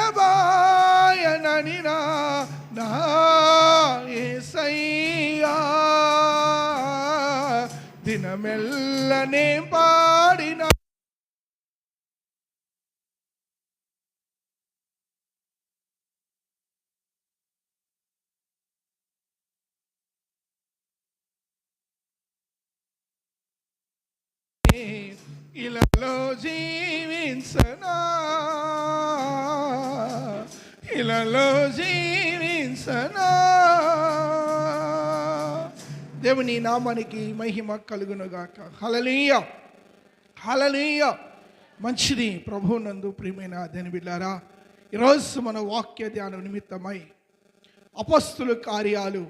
ఎడబాయనని నా యేసయ్యా దినమెల్లనే పాడిన ఇలలో జీవించనా ఇలలో జీవించనా. దేవుని నామానికి మహిమ కలుగునుగాక. హల్లెలూయా హల్లెలూయా. మంచిది. ప్రభువునందు ప్రియమైన దేవుని బిడ్డలారా, ఈరోజు మన వాక్య ధ్యానం నిమిత్తమై అపొస్తలుల కార్యాలు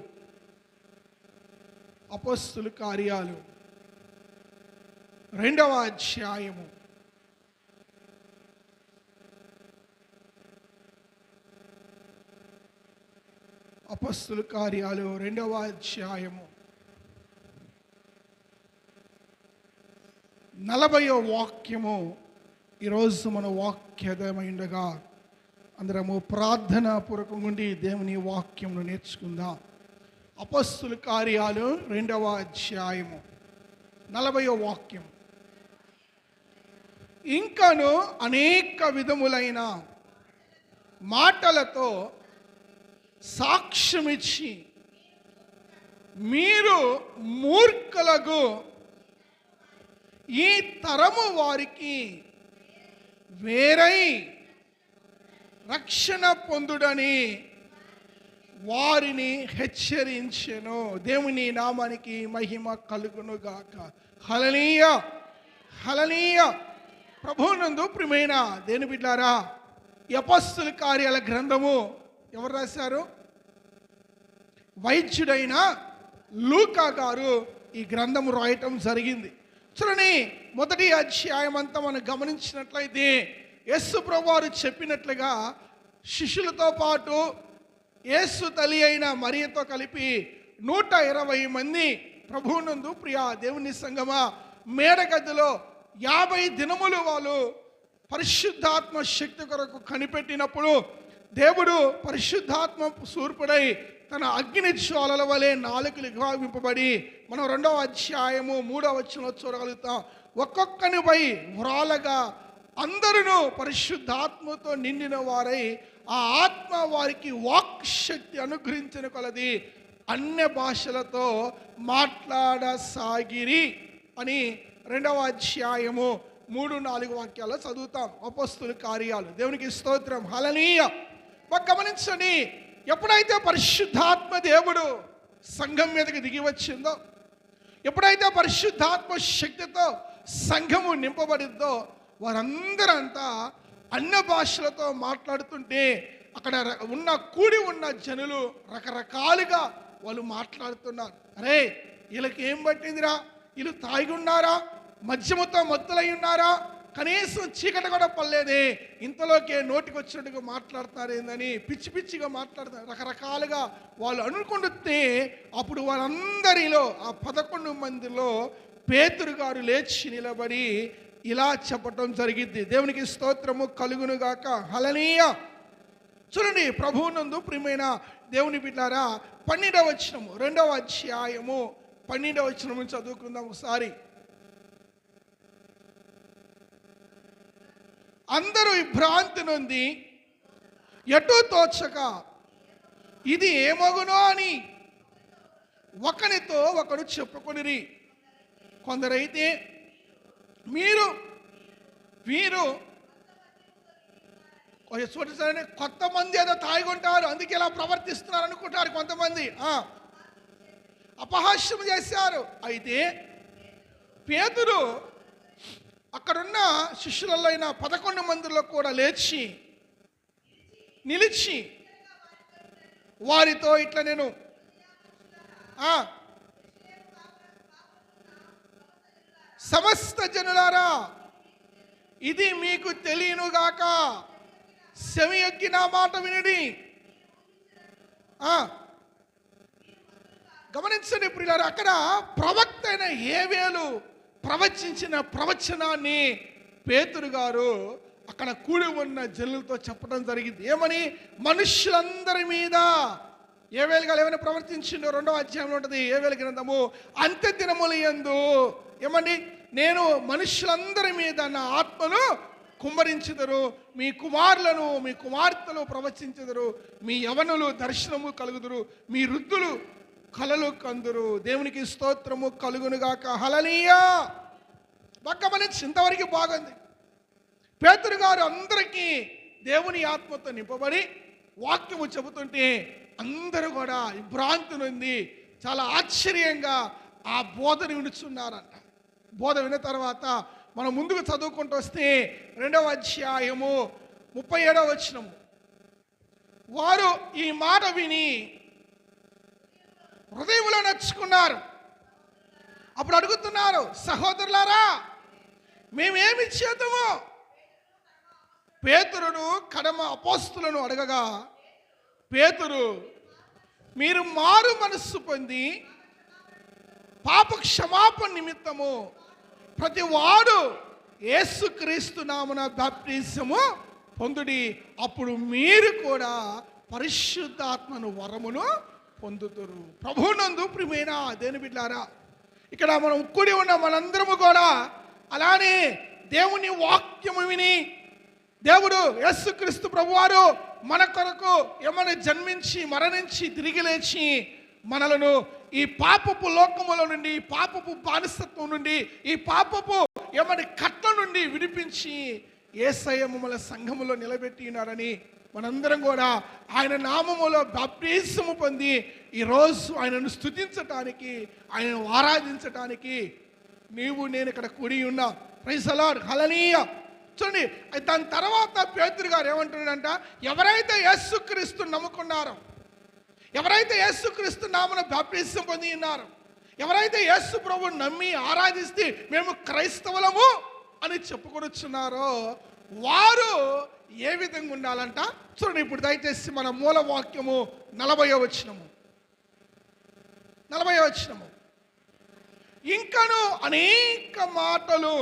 2వ అధ్యాయము అపొస్తలుల కార్యాలు 2వ అధ్యాయము 40వ వాక్యము ఈరోజు మన వాక్యమైండగా అందరము ప్రార్థనా పూర్వకం నుండి దేవుని వాక్యమును నేర్చుకుందాం. అపొస్తలుల కార్యాలు 2వ అధ్యాయము 40వ వాక్యం. ఇంకను అనేక విధములైన మాటలతో సాక్ష్యమిచ్చి మీరు మూర్ఖులకు ఈ తరము వారికి వేరై రక్షణ పొందుడని వారిని హెచ్చరించెను. దేవుని నామానికి మహిమ కలుగునుగాక. హల్లెలూయా హల్లెలూయా. ప్రభువునందు ప్రియమైన దేవుని బిడ్డలారా, ఈ అపొస్తలుల కార్యాల గ్రంథము ఎవరు రాశారు? వైద్యుడైన లూకా గారు ఈ గ్రంథము రాయటం జరిగింది. చూడండి, మొదటి అధ్యాయం అంతా మనం గమనించినట్లయితే యేసు ప్రభువారు చెప్పినట్లుగా శిష్యులతో పాటు యేసు తల్లి అయిన మరియతో కలిపి 120 మంది ప్రభువునందు ప్రియ దేవుని సంగమా మేడగదిలో 50 దినములు వాళ్ళు పరిశుద్ధాత్మ శక్తి కొరకు కనిపెట్టినప్పుడు దేవుడు పరిశుద్ధాత్మ సూర్పుడై తన అగ్ని జ్వాలల వలె నాలుకలు విప్పబడి మనం 2వ అధ్యాయము 3వ వచనంలో చూడగలుగుతాం. ఒక్కొక్కనిపై వ్రాలగా అందరూ పరిశుద్ధాత్మతో నిండిన వారై ఆ ఆత్మ వారికి వాక్ శక్తి అనుగ్రహించిన కొలది అన్య భాషలతో మాట్లాడసాగిరి అని 2వ అధ్యాయము 3-4 వాక్యాల్లో చదువుతాం. అపొస్తలుల కార్యాలు. దేవునికి స్తోత్రం. హల్లెలూయా. గమనించండి, ఎప్పుడైతే పరిశుద్ధాత్మ దేవుడు సంఘం మీదకి దిగి వచ్చిందో, ఎప్పుడైతే పరిశుద్ధాత్మ శక్తితో సంఘము నింపబడిందో వారందరంతా అన్య భాషలతో మాట్లాడుతుంటే అక్కడ కూడి ఉన్న జనులు రకరకాలుగా వాళ్ళు మాట్లాడుతున్నారు. అరే, వీళ్ళకి ఏం పట్టిందిరా, వీళ్ళు తాగి ఉన్నారా, మద్యముతో మత్తులై ఉన్నారా, కనీసం చీకటి కూడా పడలేదే, ఇంతలోకే నోటికి వచ్చినట్టుగా మాట్లాడుతున్నారు ఏందని పిచ్చి పిచ్చిగా మాట్లాడుతున్నారు. రకరకాలుగా వాళ్ళు అనుకుంటే అప్పుడు వాళ్ళందరిలో ఆ 11 మందిలో పేతురు గారు లేచి నిలబడి ఇలా చెప్పటం జరిగింది. దేవునికి స్తోత్రము కలుగునుగాక. హల్లెలూయా. చూడండి, ప్రభువునందు ప్రియమైన దేవుని బిడ్డలారా, 12వ వచనము 2వ అధ్యాయము 12వ వచనము చదువుకుందాం ఒకసారి. అందరూ ఈ భ్రాంతి నుండి ఎటు తోచక ఇది ఏమగునో అని ఒకనితో ఒకడు చెప్పుకొనిరి. కొందరైతే వీరు చూడండి, కొంతమంది ఏదో తాగుంటారు అందుకే ఇలా ప్రవర్తిస్తున్నారు అనుకుంటారు. కొంతమంది అపహాస్యం చేశారు. అయితే పేతురు అక్కడున్న శిష్యులలో 11 మందిలో కూడా లేచి నిలిచి వారితో ఇట్లా నేను సమస్త జనులారా, ఇది మీకు తెలియనుగాక, చెవి యొగ్గి నా మాట వినడి. గమనించండి ప్రియులారా, అక్కడ ప్రవక్త అయిన యోవేలు ప్రవచించిన ప్రవచనాన్ని పేతురు గారు అక్కడ కూడి ఉన్న జనులతో చెప్పడం జరిగింది. ఏమని? మనుష్యులందరి మీద ఏవేలుగా ఏమైనా ప్రవర్తించిండో 2వ అధ్యాయంలో ఉంటుంది. ఏవేలు గ్రంథము అంత్య దినముల యందు ఏమండి, నేను మనుష్యులందరి మీద నా ఆత్మను కుమ్మరించెదరు, మీ కుమారులను మీ కుమార్తెలు ప్రవచించెదరు, మీ యవనులు దర్శనము కలుగుదురు, మీ వృద్ధులు కలలు కందురు. దేవునికి స్తోత్రము కలుగునుగాక. హల్లెలూయా. గమనించి ఇంతవరకు బాగుంది. పేతురు గారు అందరికీ దేవుని ఆత్మతో నింపబడి వాక్యము చెబుతుంటే అందరూ కూడా భ్రాంతి నుండి చాలా ఆశ్చర్యంగా ఆ బోధన వినుచున్నారంట. బోధ విన్న తర్వాత మనం ముందుకు చదువుకుంటూ వస్తే 2వ అధ్యాయము 37వ వచనము. వారు ఈ మాట విని హృదయంలో నచ్చుకున్నారు. అప్పుడు అడుగుతున్నారు, సహోదరులారా మేమేమి చేద్దాము? పేతురును కడమ అపోస్తులను అడగగా పేతురు, మీరు మారు మనస్సు పొంది పాప క్షమాపణ నిమిత్తము ప్రతి వాడు యేసుక్రీస్తు నామమున బాప్తిసము పొందుడి, అప్పుడు మీరు కూడా పరిశుద్ధాత్మను వరమును పొందుతురు. ప్రభువునందు ప్రియమైన దేవుని బిడ్డలారా, ఇక్కడ మనం కూడి ఉన్న మనందరము కూడా అలానే దేవుని వాక్యము విని దేవుడు యేసుక్రీస్తు ప్రభువారు మన కొరకు ఏమని జన్మించి మరణించి తిరిగి లేచి మనలను ఈ పాపపు లోకముల నుండి, ఈ పాపపు బానిసత్వం నుండి, ఈ పాపపు ఏమని కట్ట నుండి విడిపించి యేసయ్య మమ్మల్ని సంఘములో నిలబెట్టినారని మనందరం కూడా ఆయన నామములో బాప్తిసము పొంది ఈరోజు ఆయనను స్తుతించటానికి, ఆయనను ఆరాధించటానికి నీవు నేను ఇక్కడ కూడి ఉన్నా. Praise the Lord. హల్లెలూయా. చూడండి, దాని తర్వాత పేతురు గారు ఏమంటున్నాడంట, ఎవరైతే యేసుక్రీస్తు నమ్ముకున్నారో, ఎవరైతే యేసుక్రీస్తు నామమున బాప్తిసం పొంది ఉన్నారో, ఎవరైతే యేసు ప్రభువుని నమ్మి ఆరాధిస్తే మేము క్రైస్తవులము అని చెప్పుకొనుచున్నారో వారు ఏ విధంగా ఉండాలంట చూడండి. ఇప్పుడు దయచేసి మన మూల వాక్యము 40వ వచనము. ఇంకను అనేక మాటలు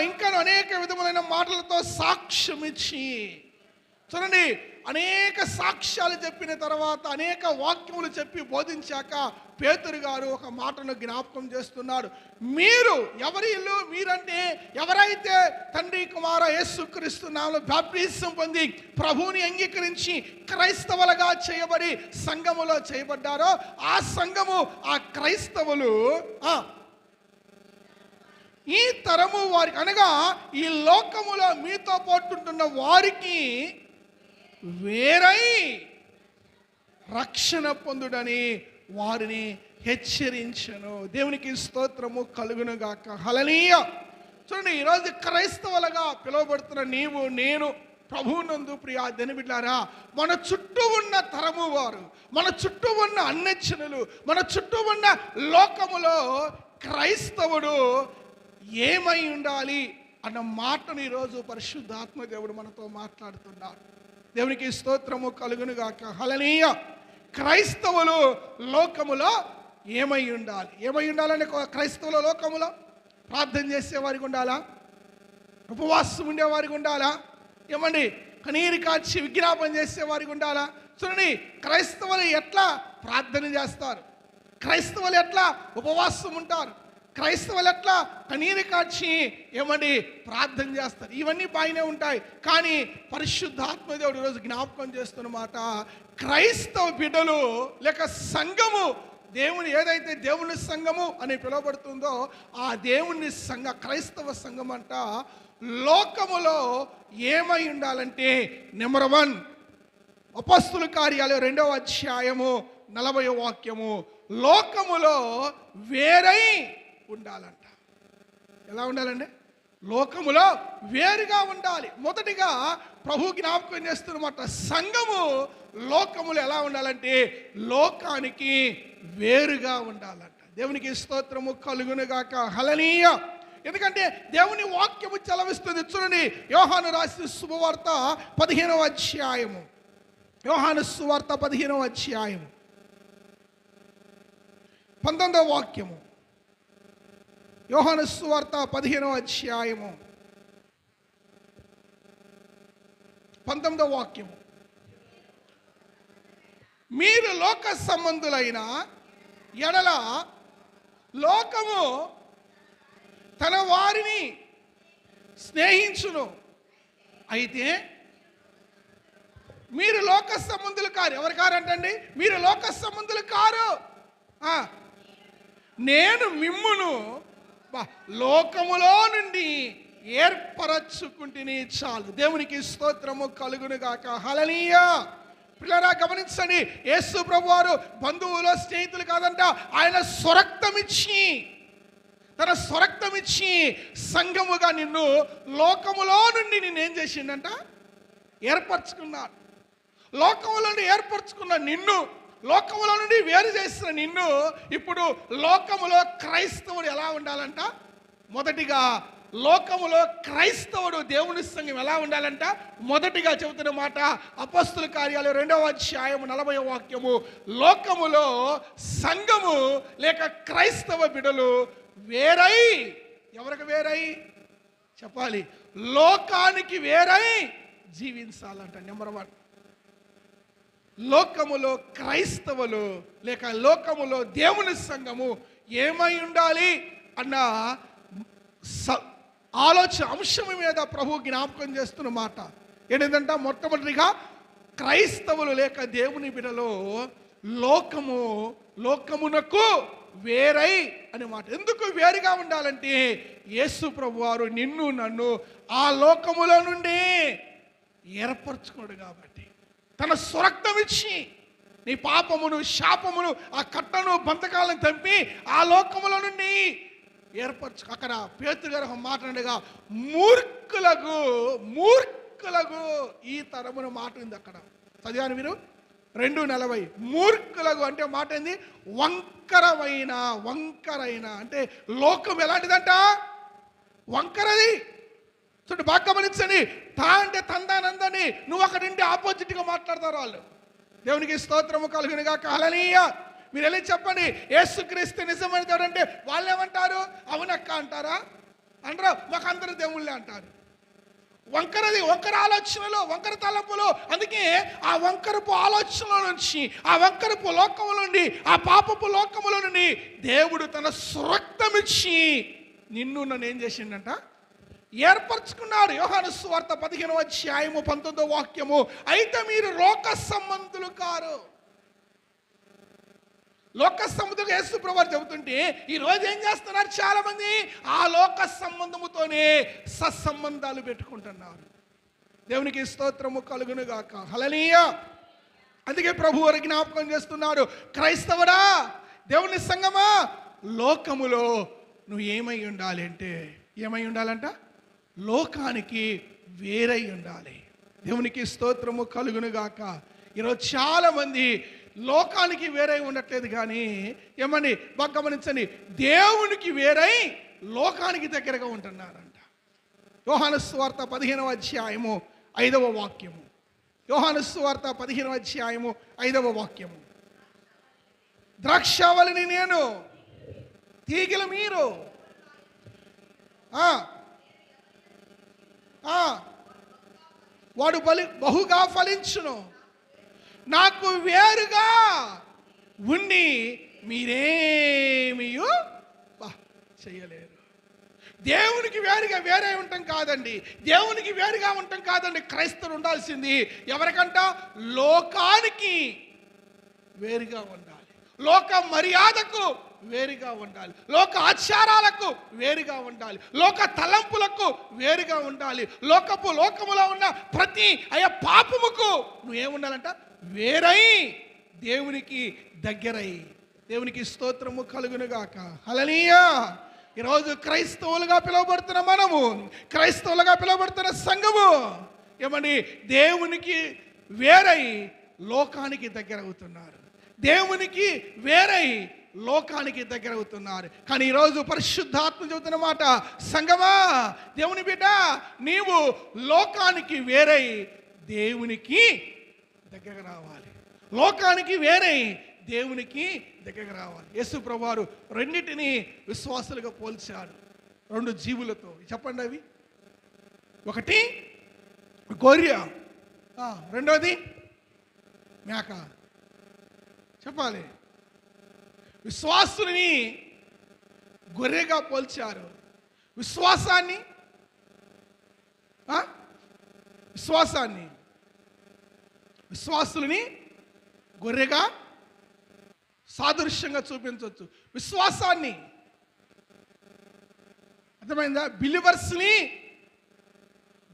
ఇంకను అనేక విధములైన మాటలతో సాక్ష్యం ఇచ్చి, చూడండి, అనేక సాక్ష్యాలు చెప్పిన తర్వాత అనేక వాక్యములు చెప్పి బోధించాక పేతురు గారు ఒక మాటను జ్ఞాపకం చేస్తున్నాడు. మీరు ఎవరి ఇల్లు? మీరంటే ఎవరైతే తండ్రి కుమార యేసుక్రీస్తు నామములో బాప్తిసం పొంది ప్రభువుని అంగీకరించి క్రైస్తవులుగా చేయబడి సంఘములో చేయబడ్డారో ఆ సంఘము, ఆ క్రైస్తవులు ఈ తరము వారికి అనగా ఈ లోకములో మీతో పాటుంటున్న వారికి వేరై రక్షణ పొందుడని వారిని హెచ్చరించను. దేవునికి స్తోత్రము కలుగునుగాక. హల్లెలూయా. చూడండి, ఈరోజు క్రైస్తవులుగా పిలువబడుతున్న నీవు నేను ప్రభువునందు ప్రియా దేవుని బిడ్డలారా, మన చుట్టూ ఉన్న తరము వారు, మన చుట్టూ ఉన్న అన్యజనులు, మన చుట్టూ ఉన్న లోకములో క్రైస్తవుడు ఏమై ఉండాలి అన్న మాటను ఈరోజు పరిశుద్ధాత్మ దేవుడు మనతో మాట్లాడుతున్నాడు. దేవునికి స్తోత్రము కలుగునుగాక. హల్లెలూయా. క్రైస్తవులు లోకములో ఏమై ఉండాలి? ఏమై ఉండాలని క్రైస్తవుల లోకములో ప్రార్థన చేసేవారికి ఉండాలా? ఉపవాసం ఉండేవారికి ఉండాలా? ఏమండి, కన్నీరు కాచి విజ్ఞాపన చేసేవారికి ఉండాలా? చూడండి, క్రైస్తవులు ఎట్లా ప్రార్థన చేస్తారు, క్రైస్తవులు ఎట్లా ఉపవాసం ఉంటారు, క్రైస్తవులు ఎట్లా కన్నీరు కాచి ఏమండి ప్రార్థన చేస్తారు, ఇవన్నీ బాగానే ఉంటాయి. కానీ పరిశుద్ధాత్మదేవుడు ఈరోజు జ్ఞాపకం చేస్తున్నమాట, క్రైస్తవ బిడ్డలు లేక సంఘము, దేవుని ఏదైతే దేవుని సంఘము అని పిలువబడుతుందో ఆ దేవుని సంఘ క్రైస్తవ సంఘం అంట లోకములో ఏమై ఉండాలంటే నెంబర్ 1 అపొస్తలుల కార్యాలు 2వ అధ్యాయము 40వ వాక్యము, లోకములో వేరై ఉండాలంట. ఎలా ఉండాలండి? లోకములో వేరుగా ఉండాలి. మొదటిగా ప్రభు జ్ఞాపకం చేస్తున్నమాట, సంఘము లోకములు ఎలా ఉండాలంటే లోకానికి వేరుగా ఉండాలంట. దేవునికి స్తోత్రము కలుగునుగాక. హల్లెలూయా. ఎందుకంటే దేవుని వాక్యము చలవిస్తుంది. చూడండి, యోహాను రాసిన శుభవార్త 15వ అధ్యాయము, యోహాను సువార్త 15వ అధ్యాయము 19వ వాక్యము, యోహాను సువార్త 15వ అధ్యాయము 19వ వాక్యము. మీరు లోక సంబంధులైన ఎడల లోకము తన వారిని స్నేహించును. అయితే మీరు లోక సంబంధులు కారు. ఎవరు కారంటండి? మీరు లోక సంబంధులు కారు. నేను మిమ్మును లోకములో నుండి ఏర్పరచుకుంటుని చాలు. దేవునికి స్తోత్రము కలుగును గాక. హల్లెలూయా. పిల్లరా గమనించండి, యేసు ప్రభువారు బంధువులు స్నేహితులు కాదంట, ఆయన తన స్వరక్తమిచ్చి సంఘముగా నిన్ను లోకములో నుండి నిన్నేం చేసిండంట? ఏర్పరచుకున్నాడు. లోకములో నుండి ఏర్పరచుకున్న నిన్ను, లోకములో నుండి వేరు చేసిన నిన్ను ఇప్పుడు లోకములో క్రైస్తవుడు ఎలా ఉండాలంట? మొదటిగా లోకములో క్రైస్తవుడు దేవుని సంఘం ఎలా ఉండాలంట? మొదటిగా చెబుతున్న మాట అపొస్తలుల కార్యాలు 2వ అధ్యాయము 40వ వాక్యము. లోకములో సంఘము లేక క్రైస్తవ బిడ్డలు వేరై, ఎవరికి వేరై చెప్పాలి? లోకానికి వేరై జీవించాలంట. నెంబర్ 1, లోకములో క్రైస్తవులు లేక లోకములో దేవుని సంఘము ఏమై ఉండాలి అన్న ఆలోచన అంశం మీద ప్రభు జ్ఞాపకం చేస్తున్న మాట ఏంటంటే, మొట్టమొదటిగా క్రైస్తవులు లేక దేవుని బిడ్డలో లోకమునకు వేరై అనే మాట. ఎందుకు వేరుగా ఉండాలంటే, యేసు ప్రభు వారు నిన్ను నన్ను ఆ లోకములో నుండి ఏర్పరచుకోడు కాబట్టి తన స్వరక్తం ఇచ్చి నీ పాపమును శాపమును ఆ కట్టను బంధకాలను తంపి ఆ లోకములో నుండి ఏర్పరచు. అక్కడ పేతురు గారు మాట్లాడగా మూర్ఖులకు ఈ తరమున మాట ఉంది. అక్కడ చదివాను మీరు 2:40. మూర్ఖులకు అంటే మాట ఏంది? వంకరైన అంటే లోకం ఎలాంటిదంట? వంకరది. చూడండి బాగా గమనించండి. అంటే తందానందని నువ్వు అక్కడ నుండి ఆపోజిట్గా మాట్లాడతారు వాళ్ళు. దేవునికి స్తోత్రము కలుగును గాక. హల్లెలూయా. మీరు వెళ్ళి చెప్పండి, యేసుక్రీస్తు నిజమైన దేవుడు అంటే వాళ్ళు ఏమంటారు? అవునక్క అంటారా? అంటారా? మాకు అందరు దేవుళ్ళే అంటారు. వంకర ఆలోచనలు, వంకర తలంపులు. అందుకే ఆ వంకరపు ఆలోచనల నుంచి, ఆ వంకరపు లోకము నుండి, ఆ పాపపు లోకముల నుండి దేవుడు తన స్వరక్తమిచ్చి నిన్ను నన్ను ఏం చేసిండంట? ఏర్పరచుకున్నాడు. యోహాను సువార్త 15వ అధ్యాయము 19వ వాక్యము. అయితే మీరు లోక సంబంధులు కారు. లోక సంబంధులు యేసు ప్రభువు చెబుతుంటే ఈరోజు ఏం చేస్తున్నారు చాలా మంది? ఆ లోక సంబంధముతోనే సత్సంబంధాలు పెట్టుకుంటున్నారు. దేవునికి స్తోత్రము కలుగును గాక. హల్లెలూయా. అందుకే ప్రభు వారు జ్ఞాపకం చేస్తున్నాడు, క్రైస్తవుడా, దేవుని సంఘమా, లోకములో నువ్వు ఏమై ఉండాలి అంటే, ఏమై ఉండాలంట? లోకానికి వేరై ఉండాలి. దేవునికి స్తోత్రము కలుగును గాక. ఈరోజు చాలా మంది లోకానికి వేరై ఉండట్లేదు కానీ ఏమని బాగా గమనించండి, దేవునికి వేరై లోకానికి దగ్గరగా ఉంటున్నారంట. యోహాను సువార్త 15వ అధ్యాయము 5వ వాక్యము. యోహాను సువార్త 15వ అధ్యాయము 5వ వాక్యము. ద్రాక్షావళిని నేను, తీగలు మీరు. వాడు బహుగా ఫలించును. నాకు వేరుగా ఉండి మీరేమీ చేయలేరు. దేవునికి వేరే ఉండటం కాదండి. దేవునికి వేరుగా ఉండటం కాదండి. క్రైస్తవులు ఉండాల్సింది ఎవరికంట? లోకానికి వేరుగా ఉండాలి. లోక మర్యాదకు వేరుగా ఉండాలి. లోక ఆచారాలకు వేరుగా ఉండాలి. లోక తలంపులకు వేరుగా ఉండాలి. లోకములో ఉన్న ప్రతి అయ్యా పాపముకు నువ్వేముండాలంట? వేరై దేవునికి దగ్గరై. దేవునికి స్తోత్రము కలుగునుగాక. హల్లెలూయా. ఈరోజు క్రైస్తవులుగా పిలువబడుతున్న మనము, క్రైస్తవులుగా పిలువబడుతున్న సంఘము ఏమండి? దేవునికి వేరై లోకానికి దగ్గర అవుతున్నారు. దేవునికి వేరై లోకానికి దగ్గర అవుతున్నారు. కానీ ఈరోజు పరిశుద్ధాత్మ చెబుతున్న మాట, సంఘమా, దేవుని బిడ్డ, నీవు లోకానికి వేరై దేవునికి దగ్గర రావాలి. లోకానికి వేరై దేవునికి దగ్గర రావాలి. యేసు ప్రభువారు రెండింటిని విశ్వాసులుగా పోల్చాడు. 2 జీవులతో. చెప్పండి అవి. ఒకటి గొర్రె, రెండోది మేక. చెప్పాలి. విశ్వాసుని గొర్రెగా పోల్చారు. విశ్వాసాన్ని విశ్వాసులని గొర్రెగా సాదృశ్యంగా చూపించవచ్చు. విశ్వాసాన్ని, అర్థమైందా? బిలీవర్స్ని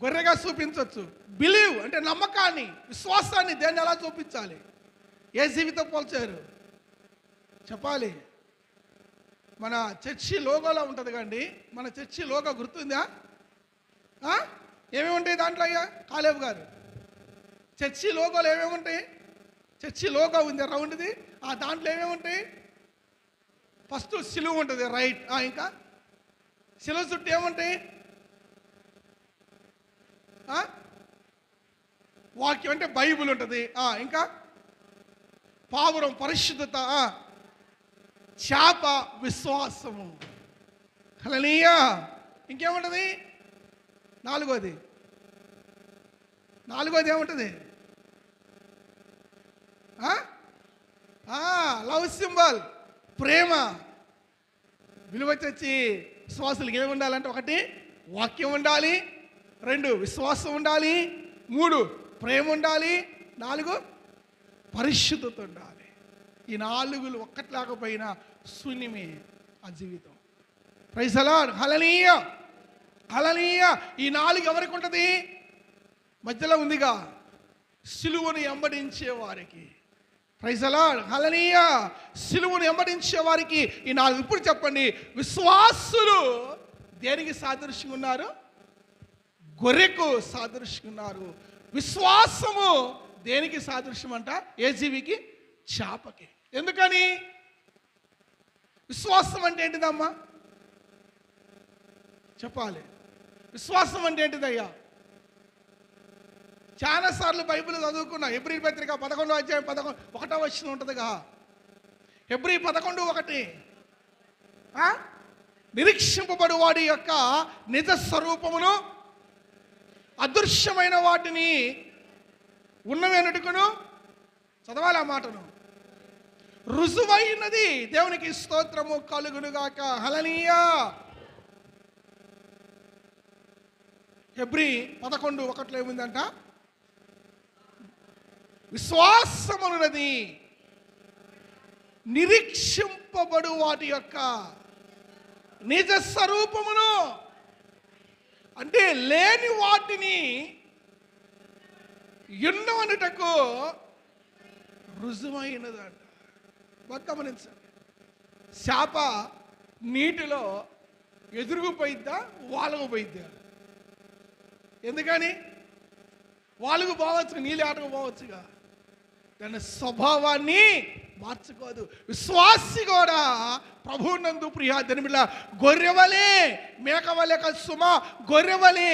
గొర్రెగా చూపించవచ్చు. బిలీవ్ అంటే నమ్మకాన్ని, విశ్వాసాన్ని దేన్ని ఎలా చూపించాలి? ఏ జీవితం పోల్చారు? చెప్పాలి. మన చర్చి లోగోలో ఉంటుంది కండి. మన చర్చి లోగో గుర్తుందా? ఏమేమి ఉంటాయి దాంట్లో? అయ్యా కాలేబు గారు, చర్చి లోగోలు ఏమేమి ఉంటాయి? చర్చి లోగో ఉంది రౌండ్ది, దాంట్లో ఏమేమి ఉంటాయి? ఫస్ట్ సిలువ ఉంటుంది, రైట్. ఇంకా సిలువ చుట్టూ ఏముంటాయి? వాక్యం అంటే బైబుల్ ఉంటుంది. ఇంకా పావురం పరిశుద్ధత, చేప విశ్వాసము. హల్లెలూయా. ఇంకేముంటుంది? నాలుగోది ఏముంటుంది? లవ్ సింబల్, ప్రేమ. విలువ తెచ్చి విశ్వాసులకు ఏమి ఉండాలంటే, 1 వాక్యం ఉండాలి, 2 విశ్వాసం ఉండాలి, 3 ప్రేమ ఉండాలి, 4 పరిశుద్ధత ఉండాలి. ఈ 4 ఒక్కటి లేకపోయినా శూన్యమే ఆ జీవితం. Praise the Lord. Hallelujah, hallelujah. ఈ 4 ఎవరికి ఉంటుంది? మధ్యలో ఉందిగా, సిలువను వెంబడించే వారికి. Praise the Lord. హల్లెలూయా. సిలువను వెంబడించే వారికి ఈ 4. ఇప్పుడు చెప్పండి, విశ్వాసులు దేనికి సాదృశ్యంగా ఉన్నారు? గొర్రెకు సాదృశ్యంగా ఉన్నారు. విశ్వాసము దేనికి సాదృశ్యం అంట? ఏ జీవికి? చేపకి. ఎందుకని? విశ్వాసం అంటే ఏంటిదమ్మా? చెప్పాలి. విశ్వాసం అంటే ఏంటిదయ్యా? చాలాసార్లు బైబిల్ చదువుకున్నా. హెబ్రీ పత్రిక 11వ అధ్యాయం 1వ వచనం ఉంటుందిగా. హెబ్రీ 11:1 నిరీక్షింపబడు వాడి యొక్క నిజ స్వరూపమును అదృశ్యమైన వాటిని ఉన్నవెనుటకును, చదవాలి ఆ మాటను, రుజువైనది దేవునికి స్తోత్రము కలుగునుగాక. హల్లెలూయా. హెబ్రీ 11:1 ఏముందంట? విశ్వాసమున్నది నిరీక్షింపబడు వాటి యొక్క నిజ స్వరూపమును, అంటే లేని వాటిని ఉన్నవనుటకు రుజువైనదంట. గమనించండి. చేప నీటిలో ఎదురుగుపోయిద్దా, వాలుగు పోయిద్దా? ఎందుకని? వాలుగు పోవచ్చు, నీళ్ళు ఆటకు పోవచ్చుగా. దాని స్వభావాన్ని మార్చుకోదు. విశ్వాసి కూడా ప్రభువునందు ప్రియా జనమిల గొర్రెవలే, మేకవలే సుమా, గొర్రెవలే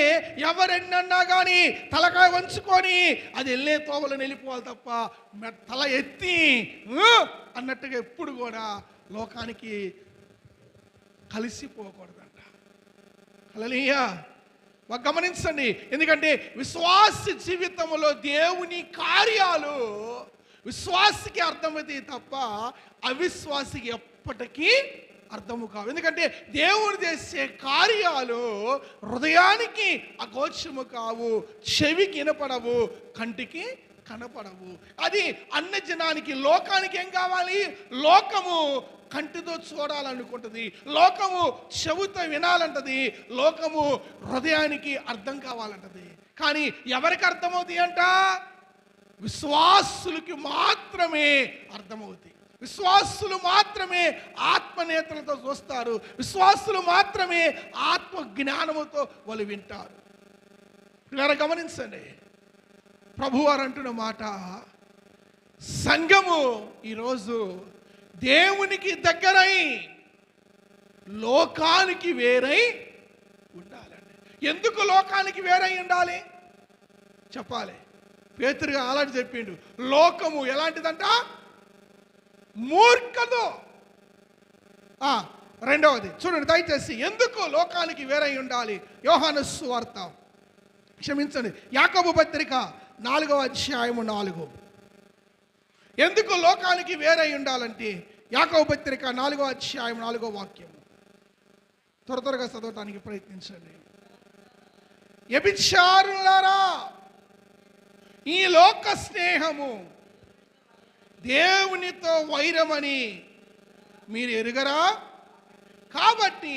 ఎవరెన్నన్నా కానీ తలకాయ వంచుకొని అది వెళ్ళే తోవలను వెళ్ళిపోవాలి తప్ప తల ఎత్తి అన్నట్టుగా ఎప్పుడు కూడా లోకానికి కలిసిపోకూడదంట. హల్లెలూయా. గమనించండి. ఎందుకంటే విశ్వాసి జీవితంలో దేవుని కార్యాలు విశ్వాసికి అర్థమవుతాయి తప్ప అవిశ్వాసికి ఎప్పటికీ అర్థము కావు. ఎందుకంటే దేవుడు చేసే కార్యాలు హృదయానికి అగోచరము కావు, చెవికి వినపడవు, కంటికి కనపడవు. అది అన్న జనానికి, లోకానికి ఏం కావాలి? లోకము కంటితో చూడాలనుకుంటుంది, లోకము చెవుతో వినాలంటది, లోకము హృదయానికి అర్థం కావాలంటది. కానీ ఎవరికి అర్థమవుతాయి అంట? విశ్వాసులకి మాత్రమే అర్థమవుతాయి. విశ్వాసులు మాత్రమే ఆత్మనేత్రలతో చూస్తారు. విశ్వాసులు మాత్రమే ఆత్మ జ్ఞానముతో వాళ్ళు వింటారు. ఇలా గమనించండి. ప్రభువారు అంటున్న మాట, సంఘము ఈరోజు దేవునికి దగ్గరై లోకానికి వేరై ఉండాలండి. ఎందుకు లోకానికి వేరై ఉండాలి? చెప్పాలి. పేతురుగా అలాంటి చెప్పిండు. లోకము ఎలాంటిదంట? మూర్ఖదు. రెండవది చూడండి దయచేసి, ఎందుకు లోకానికి వేరై ఉండాలి? యోహాను సువార్త, క్షమించండి, యాకోబు పత్రిక 4:4. ఎందుకు లోకానికి వేరై ఉండాలంటే యాకోబు పత్రిక 4:4 త్వరగా చదవటానికి ప్రయత్నించండి. వ్యభిచారులారా, ఈ లోక స్నేహము దేవునితో వైరమని మీరు ఎరుగరా? కాబట్టి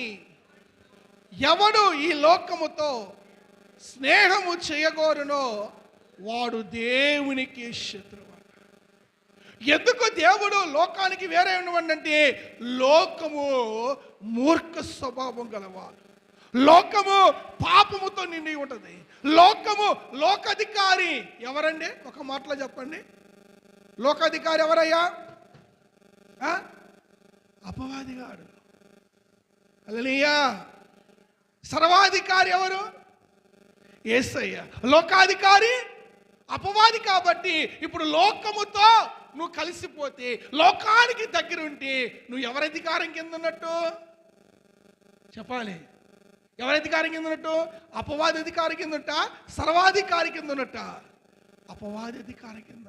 ఎవడు ఈ లోకముతో స్నేహము చేయగోరునో వాడు దేవునికి శత్రువు. ఎందుకు దేవుడు లోకానికి వేరే ఉండవంటే లోకము మూర్ఖ స్వభావం గలవాడు, లోకము పాపముతో నిండి ఉంటుంది. లోకాధికారి ఎవరండి? ఒక మాటలో చెప్పండి. లోకాధికారి ఎవరయ్యా? అపవాదిగాడు. హల్లెలూయా. సర్వాధికారి ఎవరు? యేసయ్య. లోకాధికారి అపవాది. కాబట్టి ఇప్పుడు లోకముతో నువ్వు కలిసిపోతే, లోకానికి దగ్గరుంటే నువ్వు ఎవరి అధికారం కింద ఉన్నట్టు చెప్పాలి? ఎవరి అధికారం కింద ఉన్నట్టు? అపవాది అధికారి కింద ఉన్నట్ట? సర్వాధికారి కింద ఉన్నట్ట? అపవాది అధికారి కింద.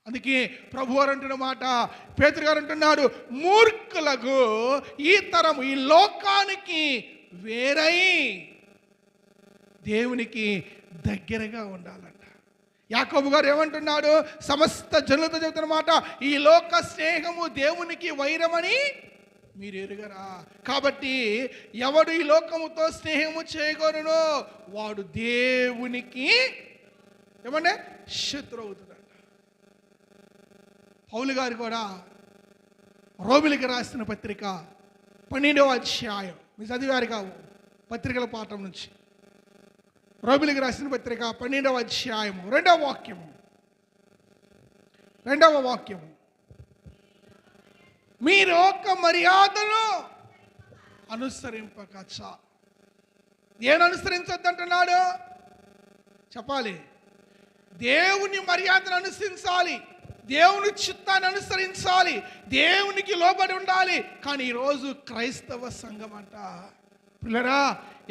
అందుకే ప్రభు వారు అంటున్న మాట, పేతురు గారు అంటున్నాడు, మూర్ఖులకు ఈ తరము ఈ లోకానికి వేరై దేవునికి దగ్గరగా ఉండాలంట. యాకోబు గారు ఏమంటున్నాడు? సమస్త జనులతో చెబుతున్న మాట, ఈ లోక స్నేహము దేవునికి వైరమని మీరు ఎరుగరా? కాబట్టి ఎవడు ఈ లోకముతో స్నేహము చేయగోరునో వాడు దేవునికి ఏమంటే శత్రువు అవుతున్నాడు. పౌలు గారు కూడా రోమిలికి రాసిన పత్రిక 12వ మీరు చదివారు కావు పత్రికల పాఠం నుంచి. రోమిలికి రాసిన పత్రిక 12వ 2వ వాక్యము, మీరు ఒక మర్యాదను అనుసరింపక ఏం అనుసరించొద్దంటున్నాడు చెప్పాలి? దేవుని మర్యాదను అనుసరించాలి, దేవుని చిత్తాన్ని అనుసరించాలి, దేవునికి లోబడి ఉండాలి. కానీ ఈరోజు క్రైస్తవ సంఘం అంట పిల్లరా,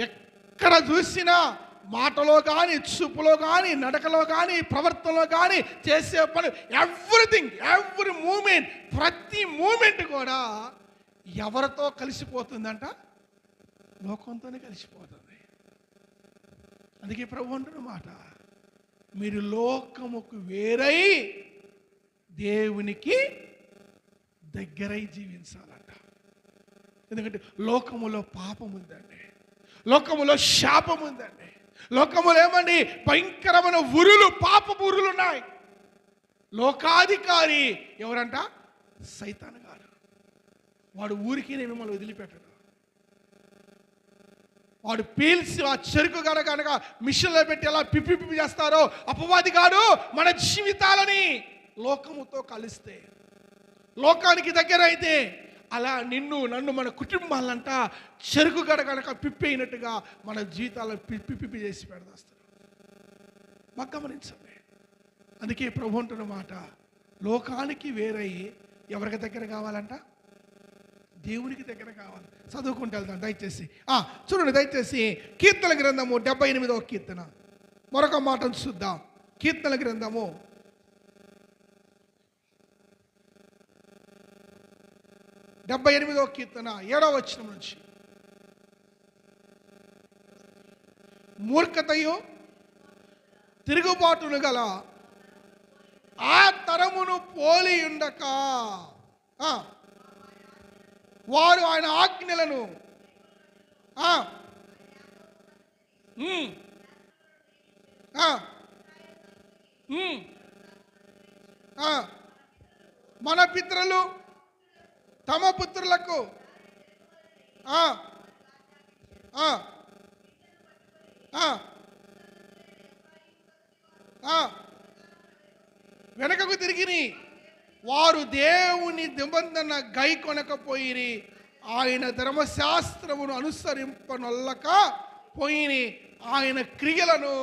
ఎక్కడ చూసినా మాటలో కానీ, చూపులో కానీ, నడకలో కానీ, ప్రవర్తనలో కానీ, చేసే పని ఎవ్రీ మూమెంట్, ప్రతి మూమెంట్ కూడా ఎవరితో కలిసిపోతుందంట? లోకంతోనే కలిసిపోతుంది. అందుకే ప్రభు అంటున్న మాట, మీరు లోకముకు వేరై దేవునికి దగ్గరై జీవించాలంట. ఎందుకంటే లోకములో పాపం ఉందండి, లోకములో శాపం ఉందండి, లోకములో ఏమండి భయంకరమైన పాపపు ఉరులు ఉన్నాయి. లోకాధికారి ఎవరంట? సైతాను గారు. వాడు ఊరికి మిమ్మల్ని వదిలిపెట్టడు. వాడు పీల్చి ఆ చెరుకు కనుక మిషన్లో పెట్టి ఎలా పిప్పి చేస్తారో అపవాది గాడు మన జీవితాలని లోకముతో కలిస్తే, లోకానికి దగ్గర అయితే అలా నన్ను మన కుటుంబాలంట చెరుకు కనుక పిప్పైనట్టుగా మన జీవితాలను పిప్పి చేసి పెడదాస్తారు. మాకు గమనించండి. అందుకే ప్రభు అంటున్న మాట, లోకానికి వేరై ఎవరికి దగ్గర కావాలంట? దేవునికి దగ్గర కావాలి. చదువుకుంటూ వెళ్తాం దయచేసి. చూడండి దయచేసి, కీర్తన గ్రంథము 78వ కీర్తన మరొక మాటను చూద్దాం. కీర్తన గ్రంథము 78వ కీర్తన 7వ వచనం నుంచి, మూర్ఖతయు తిరుగుబాటును గల ఆ తరమును పోలి ఉండక వారు ఆయన ఆజ్ఞలను మన పితరులు తమ పుత్రులకు వెనకకు తిరిగిని వారు దేవుని నిబంధన గై కొనకపోయిరి, ఆయన ధర్మశాస్త్రమును అనుసరింపనొల్లక పోయిని, ఆయన క్రియలను,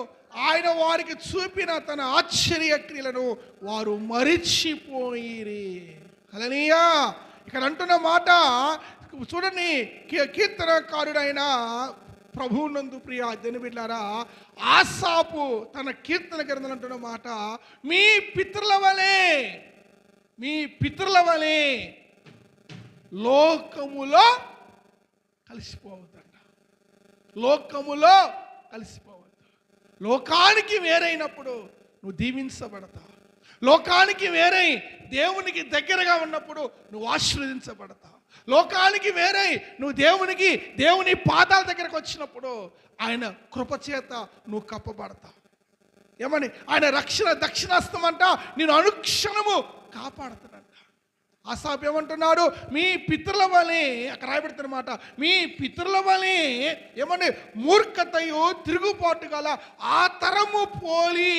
ఆయన వారికి చూపిన తన ఆశ్చర్య క్రియలను వారు మరిచిపోయిరి. హల్లెలూయా. ఇక్కడ అంటున్న మాట చూడండి, కీర్తనకారుడైన ప్రభువునందు ప్రియ దేవుని బిడ్డలారా, ఆసాపు తన కీర్తన గ్రంథంలో అంటున్న మాట, మీ పితరుల వలె లోకములో కలిసిపోవద్దంట. లోకములో కలిసిపోవద్దు. లోకానికి వేరైనప్పుడు నువ్వు దీవించబడతావు. లోకానికి వేరై దేవునికి దగ్గరగా ఉన్నప్పుడు నువ్వు ఆశీర్వదించబడతావు. లోకానికి వేరై నువ్వు దేవుని పాదాల దగ్గరకు వచ్చినప్పుడు ఆయన కృపచేత నువ్వు కప్పబడతావు. ఏమని? ఆయన రక్షణ దక్షిణాస్తం అంట నేను అనుక్షణము కాపాడుతాడంట. ఆసాపు ఏమంటున్నాడు? మీ పితరుల వలె, అక్కడ రాయబడుతున్నమాట, మీ పితరుల వలె ఏమని మూర్ఖతయు తిరుగుబాటు గల ఆ తరము పోలి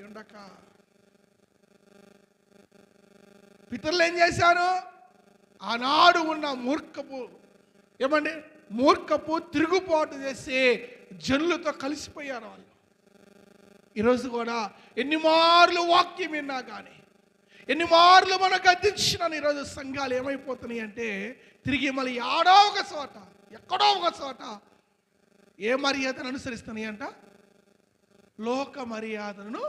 ఉండక. పితరులు ఏం చేశారు? ఆనాడు ఉన్న మూర్ఖపు తిరుగుబాటు చేసి జనులతో కలిసిపోయారు వాళ్ళు. ఈరోజు కూడా ఎన్ని మార్లు వాక్యం విన్నా కానీ, ఎన్ని మార్లు మనకు గద్దించిన ఈరోజు సంఘాలు ఏమైపోతున్నాయి అంటే, తిరిగి మళ్ళీ ఎక్కడో ఒక చోట ఏ మర్యాదను అనుసరిస్తున్నాయి అంట? లోక మర్యాదలను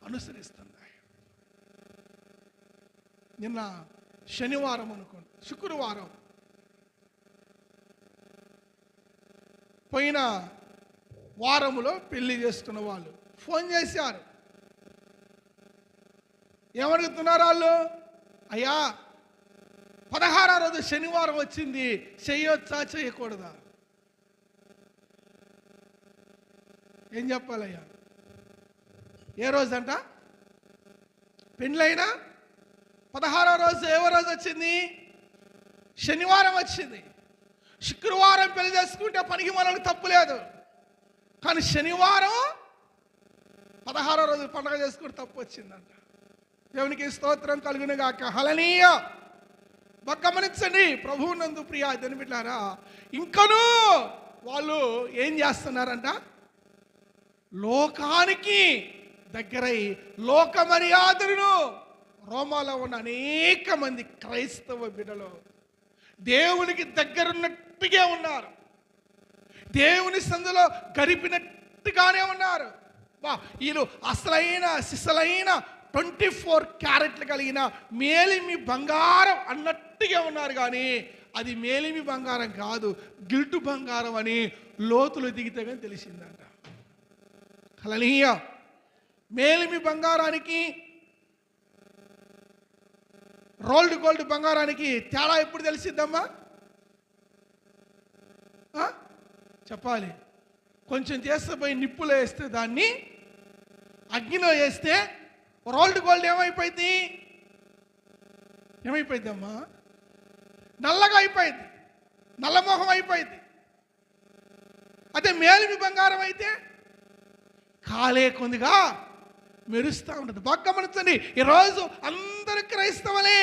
అనుసరిస్తున్నాయి. నిన్న శనివారం అనుకోండి, శుక్రవారం పోయిన వారములో పెళ్లి చేసుకున్న వాళ్ళు ఫోన్ చేశారు. ఏమడుగుతున్నారు వాళ్ళు? అయ్యా 16వ రోజు శనివారం వచ్చింది, చేయొచ్చా చేయకూడదా? ఏం చెప్పాలయ్యా? ఏ రోజు అంట పెళ్ళైనా? 16వ రోజు ఏవో రోజు వచ్చింది? శనివారం వచ్చింది. శుక్రవారం పెళ్లి చేసుకుంటే పనికి మనకు తప్పు లేదు, కానీ శనివారం 16వ రోజు పండుగ చేసుకుంటే తప్పు వచ్చిందంట. దేవునికి స్తోత్రం కలుగును గాక. హల్లెలూయా. గమనించండి ప్రభువునందు ప్రియ దేవుని బిడ్డలారా, ఇంకనూ వాళ్ళు ఏం చేస్తున్నారంట? లోకానికి దగ్గరై లోక మర్యాదలను, రోమాలో ఉన్న అనేక మంది క్రైస్తవ బిడ్డలు దేవునికి దగ్గరున్నట్టుగా ఉన్నారు, దేవుని సందులో గడిపినట్టుగానే ఉన్నారు. వీళ్ళు అసలైన సిసలైన 24 క్యారెట్లు కలిగిన మేలిమి బంగారం అన్నట్టుగా ఉన్నారు, కానీ అది మేలిమి బంగారం కాదు, గిల్టు బంగారం అని లోతులు దిగితే కానీ తెలిసిందంట. హల్లెలూయా. మేలిమి బంగారానికి రోల్డ్ గోల్డ్ బంగారానికి తేడా ఎప్పుడు తెలిసిద్దమ్మా? చెప్పాలి. కొంచెం చేస్తే పోయి నిప్పులో వేస్తే, దాన్ని అగ్నిలో వేస్తే రోల్డ్ గోల్డ్ ఏమైపోయింది అమ్మా? నల్లగా అయిపోయింది, నల్లమోహం అయిపోయింది. అదే మేలిమి బంగారం అయితే కాలే కొందిగా మెరుస్తూ ఉంటుంది. బాగా గమనించండి, ఈరోజు అందరూ క్రైస్తవులే,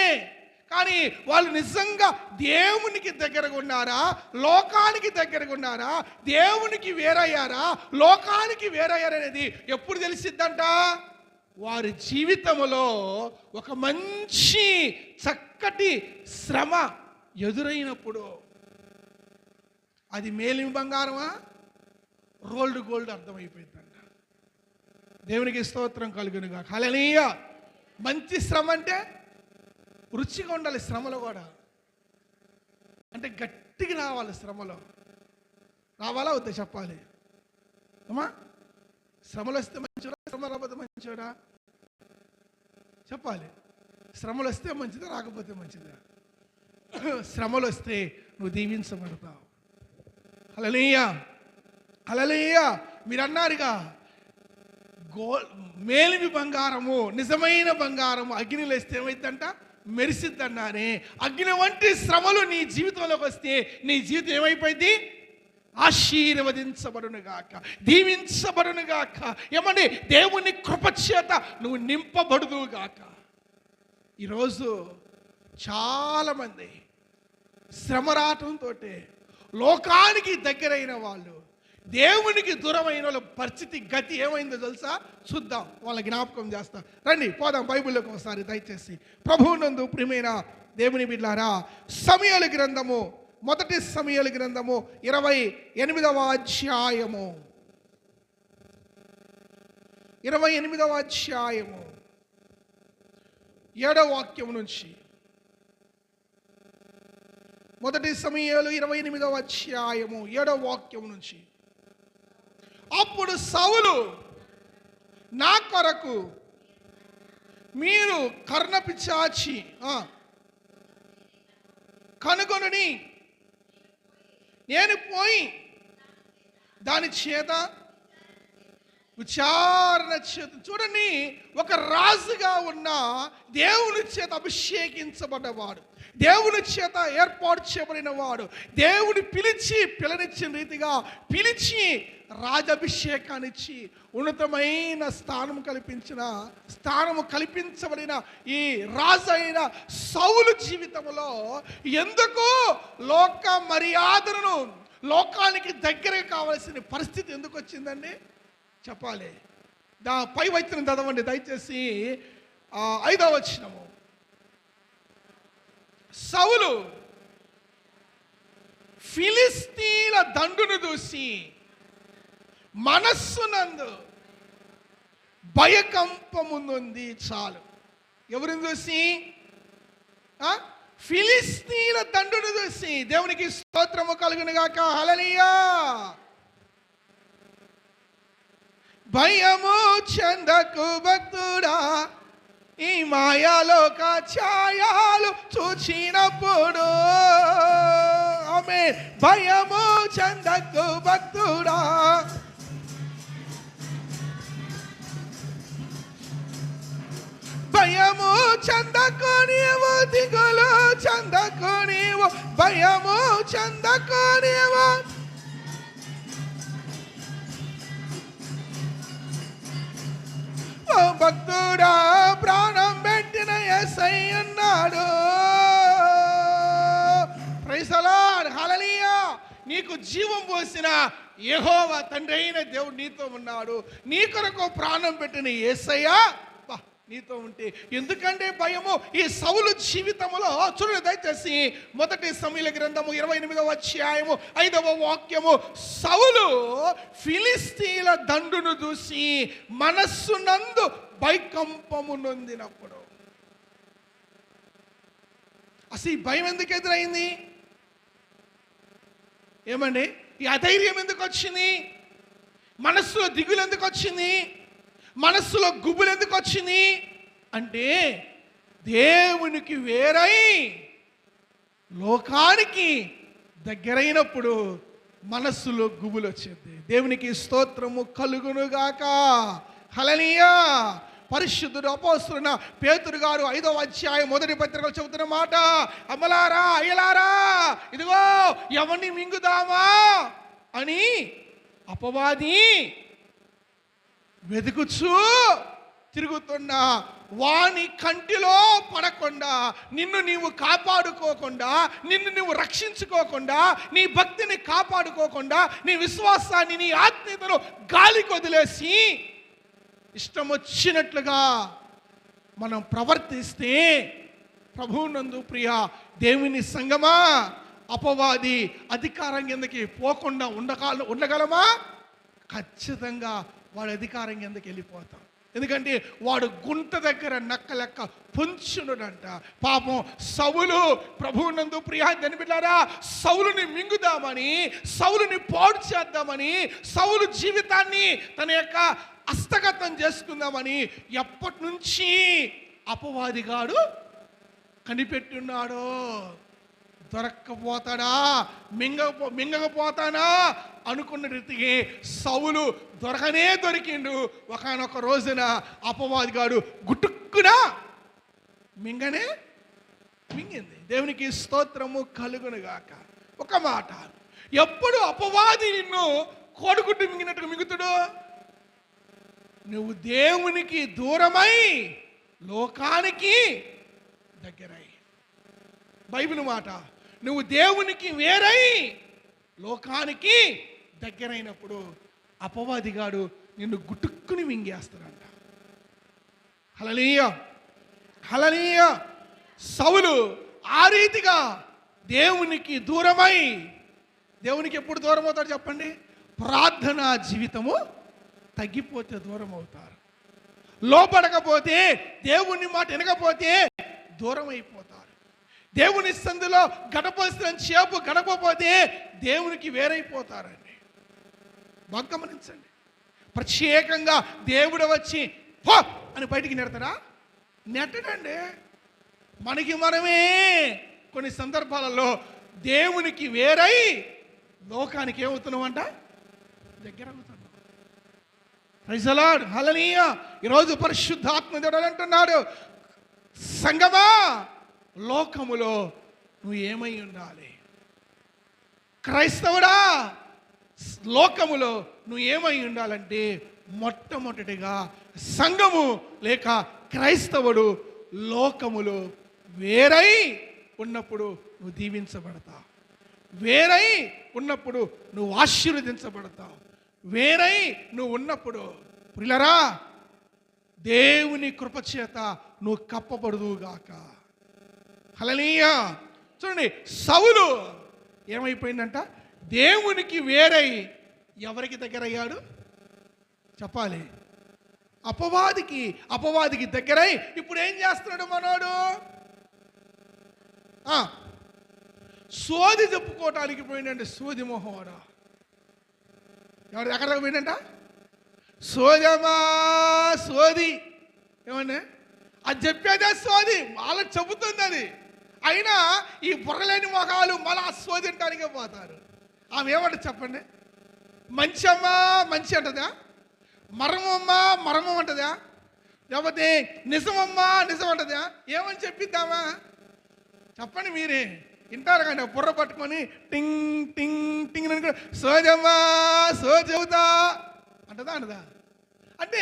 కానీ వాళ్ళు నిజంగా దేవునికి దగ్గరగా ఉన్నారా, లోకానికి దగ్గరగా ఉన్నారా, దేవునికి వేరయ్యారా, లోకానికి వేరయ్యారనేది ఎప్పుడు తెలిసిద్దంట? వారి జీవితంలో ఒక మంచి చక్కటి శ్రమ ఎదురైనప్పుడు. అది మేలిమి బంగారమా, రోల్డ్ గోల్డ్ అర్థమైపోయిందంట. దేవునికి స్తోత్రం కలుగునుగా. హల్లెలూయా. మంచి శ్రమ అంటే రుచిగా ఉండాలి. శ్రమలో కూడా అంటే గట్టిగా రావాలి. శ్రమలో రావాలా వద్దా చెప్పాలి అమ్మా? శ్రమలు వస్తే మంచిదా, శ్రమ రాకపోతే మంచిదా చెప్పాలి. శ్రమలు వస్తే మంచిదా, రాకపోతే మంచిదా? శ్రమలు వస్తే నువ్వు దీవించబడతావు. హల్లెలూయా. హల్లెలూయా. మీరు అన్నారుగా, మేలిమి బంగారము, నిజమైన బంగారము అగ్నిలో వేస్తే ఏమైందంట? మెరిసిద్దన్నానే. అగ్ని వంటి శ్రమలు నీ జీవితంలోకి వస్తే నీ జీవితం ఏమైపోయింది? ఆశీర్వదించబడునుగాక, దీవించబడునుగాక. ఏమండి? దేవుని కృపచేత నువ్వు నింపబడుదుగాక. ఈరోజు చాలామంది శ్రమరాటంతో లోకానికి దగ్గరైన వాళ్ళు, దేవునికి దూరమైన వాళ్ళ పరిస్థితి గతి ఏమైందో తెలుసా? చూద్దాం, వాళ్ళ జ్ఞాపకం చేస్తా. రండి పోదాం బైబిల్లోకి ఒకసారి దయచేసి. ప్రభువునందు ప్రియమైన దేవుని బిడ్డలారా, సమూయేలు గ్రంథము మొదటి సమూయేలు గ్రంథము 28వ అధ్యాయము 28వ అధ్యాయము 7వ వాక్యం నుంచి. మొదటి సమూయేలు 28వ అధ్యాయము 7వ వాక్యం నుంచి. అప్పుడు సౌలు నా కొరకు మీరు కర్ణపిశాచి కనుగొనని నేను పోయి దాని చేత విచారణ చేత. చూడండి, ఒక రాజుగా ఉన్న దేవుని చేత అభిషేకించబడ్డవాడు, దేవుని చేత ఏర్పాటు చేయబడిన వాడు, దేవుని పిలనిచ్చిన రీతిగా పిలిచి రాజాభిషేకాన్ని ఇచ్చి ఉన్నతమైన స్థానము కల్పించబడిన ఈ రాజు అయిన సౌలు జీవితంలో ఎందుకు లోక మర్యాదలను, లోకానికి దగ్గరగా కావాల్సిన పరిస్థితి ఎందుకు వచ్చిందండి చెప్పాలి. పై వచ్చిన చదవండి దయచేసి, 5వ వచనము. సౌలు ఫిలిస్తీన్ల దండును చూసి మనస్సునందు భయకంపముంది. చాలు. ఎవరిని చూసి? ఫిలిస్తీన్ల దండును చూసి. దేవునికి స్తోత్రము కలుగును గాక. హల్లెలూయా. భయము చెందకు భక్తుడా, ఈ మాయాలోక ఛాయలు చూచినప్పుడు. ఆమేన్. భయము చెందకు భక్తుడా, భయము చెందకు నీవు, దిగులు చెందకు నీవు, భయము చెందకు నీవు. భక్తుడా, ప్రాణం పెట్టిన యేసయ్య ఉన్నాడు. Praise the Lord. హల్లెలూయా. నీకు జీవం పోసిన యెహోవా తండ్రి అయిన దేవుడు నీతో ఉన్నాడు. నీ కొరకు ప్రాణం పెట్టిన యేసయ్య నీతో ఉంటే ఎందుకంటే భయము? ఈ సౌలు జీవితంలో చూడండి దయచేసి, మొదటి సమూయేలు గ్రంథము 28వ అధ్యాయము 5వ వాక్యము. సౌలు ఫిలిస్తీన్ల దండును చూసి మనస్సునందు భయకంపము నొందినప్పుడు. అసలు ఈ భయం ఎందుకు ఎదురైంది? ఏమండి, ఈ అధైర్యం ఎందుకు వచ్చింది? మనస్సులో దిగులు ఎందుకు వచ్చింది? మనస్సులో గుబులు ఎందుకు వచ్చింది అంటే, దేవునికి వేరై లోకానికి దగ్గరైనప్పుడు మనస్సులో గుబులు వచ్చింది. దేవునికి స్తోత్రము కలుగునుగాక. హల్లెలూయా. పరిశుద్ధుడు అపోస్తలుడైన పేతురు గారు 5వ అధ్యాయం 1వ పత్రికలో చెబుతున్న మాట, అమ్మలారా అయ్యలారా, ఇదిగో ఎవరిని మింగుదామా అని అపవాది వెతుకుచూ తిరుగుతున్నా వాని కంటిలో పడకుండా, నిన్ను నీవు కాపాడుకోకుండా, నిన్ను నువ్వు రక్షించుకోకుండా, నీ భక్తిని కాపాడుకోకుండా, నీ విశ్వాసాన్ని, నీ ఆత్మీయతను గాలికి వదిలేసి ఇష్టం వచ్చినట్లుగా మనం ప్రవర్తిస్తే, ప్రభువునందు ప్రియ దేవుని సంగమా, అపవాది అధికారం కిందకి పోకుండా ఉండగలమా? ఖచ్చితంగా వాడు అధికారం కిందకి వెళ్ళిపోతాం. ఎందుకంటే వాడు గుంట దగ్గర నక్క లెక్క పొంచునుడంట. పాపం సౌలు, ప్రభువునందు ప్రియా బిడ్డలారా, సౌలుని మింగుదామని, సౌలుని పాడు చేద్దామని, సౌలు జీవితాన్ని తన యొక్క హస్తగతం చేసుకుందామని ఎప్పటి నుంచి అపవాదిగాడు కనిపెట్టున్నాడో. దొరక్కపోతాడా, మింగకపోతానా అనుకున్న రీతికి సౌలు దొరికిండు. ఒకనొక రోజున అపవాదిగాడు గుట్టుక్కున మింగింది. దేవునికి స్తోత్రము కలుగునుగాక. ఒక మాట, ఎప్పుడు అపవాది నిన్ను కోడిగుడ్డు మింగినట్టుగా మింగుతాడు? నువ్వు దేవునికి దూరమై లోకానికి దగ్గరై. బైబిల్ మాట, నువ్వు దేవునికి వేరై లోకానికి దగ్గరైనప్పుడు అపవాదిగాడు నిన్ను గుట్టుక్కుని మింగేస్తాడంట. హల్లెలూయా, హల్లెలూయా. సౌలు ఆ రీతిగా దేవునికి దూరమై, దేవునికి ఎప్పుడు దూరం అవుతారు చెప్పండి? ప్రార్థనా జీవితము తగ్గిపోతే దూరం అవుతారు. లోపడకపోతే, దేవుని మాట వినకపోతే దూరం అయిపోతారు. దేవుని సందులో గడపవలసిన చేపు గడపపోతే దేవునికి వేరైపోతారండి. బాగా గమనించండి. ప్రత్యేకంగా దేవుడు వచ్చి పో అని బయటికి నెడతారా? నెట్టడండి. మనకి మనమే కొన్ని సందర్భాలలో దేవునికి వేరై లోకానికి ఏమవుతున్నామంట? దగ్గర అవుతున్నాం. ప్రైజ్ ది లార్డ్, హల్లెలూయా. ఈరోజు పరిశుద్ధాత్మ దేవుడు అంటున్నాడు, సంగమా, లోకములో నువ్వు ఏమై ఉండాలి? క్రైస్తవుడా, లోకములో నువ్వు ఏమై ఉండాలంటే మొట్టమొదటిగా సంఘము లేక క్రైస్తవుడు లోకములో వేరై ఉన్నప్పుడు నువ్వు దీవించబడతావు. వేరై ఉన్నప్పుడు నువ్వు ఆశీర్వదించబడతావు. వేరై నువ్వు ఉన్నప్పుడు ప్రియులారా దేవుని కృపచేత నువ్వు కప్పబడుదువుగాక. హల్లెలూయా. చూడండి, సౌలు ఏమైపోయిందంట? దేవునికి వేరై ఎవరికి దగ్గర అయ్యాడు చెప్పాలి? అపవాదికి దగ్గరై ఇప్పుడు ఏం చేస్తున్నాడు మనోడు? సోది చెప్పుకోవటానికి పోయిందంటే సోది మొహోడా. ఎవరు ఎక్కడ పోయిందంట? సోదమా సోది. ఏమన్నా అది చెప్పేదే సోది, వాళ్ళకి చెబుతుంది అది. అయినా ఈ బుర్రలేని మొహాలు మళ్ళా సోది అంటానికే పోతారు. ఆమె ఏమంట చెప్పండి? మంచి అమ్మా మంచి అంటదా? మర్మమ్మా మర్మం అంటదా? లేకపోతే నిజమమ్మా నిజం అంటదా? ఏమని చెప్పిద్దామా చెప్పండి? మీరే వింటారు కానీ బుర్ర పట్టుకొని టింగ్ టింగ్ టింగ్ అని సోజమ్మా సోజవుతా అంటదా అంటదా? అంటే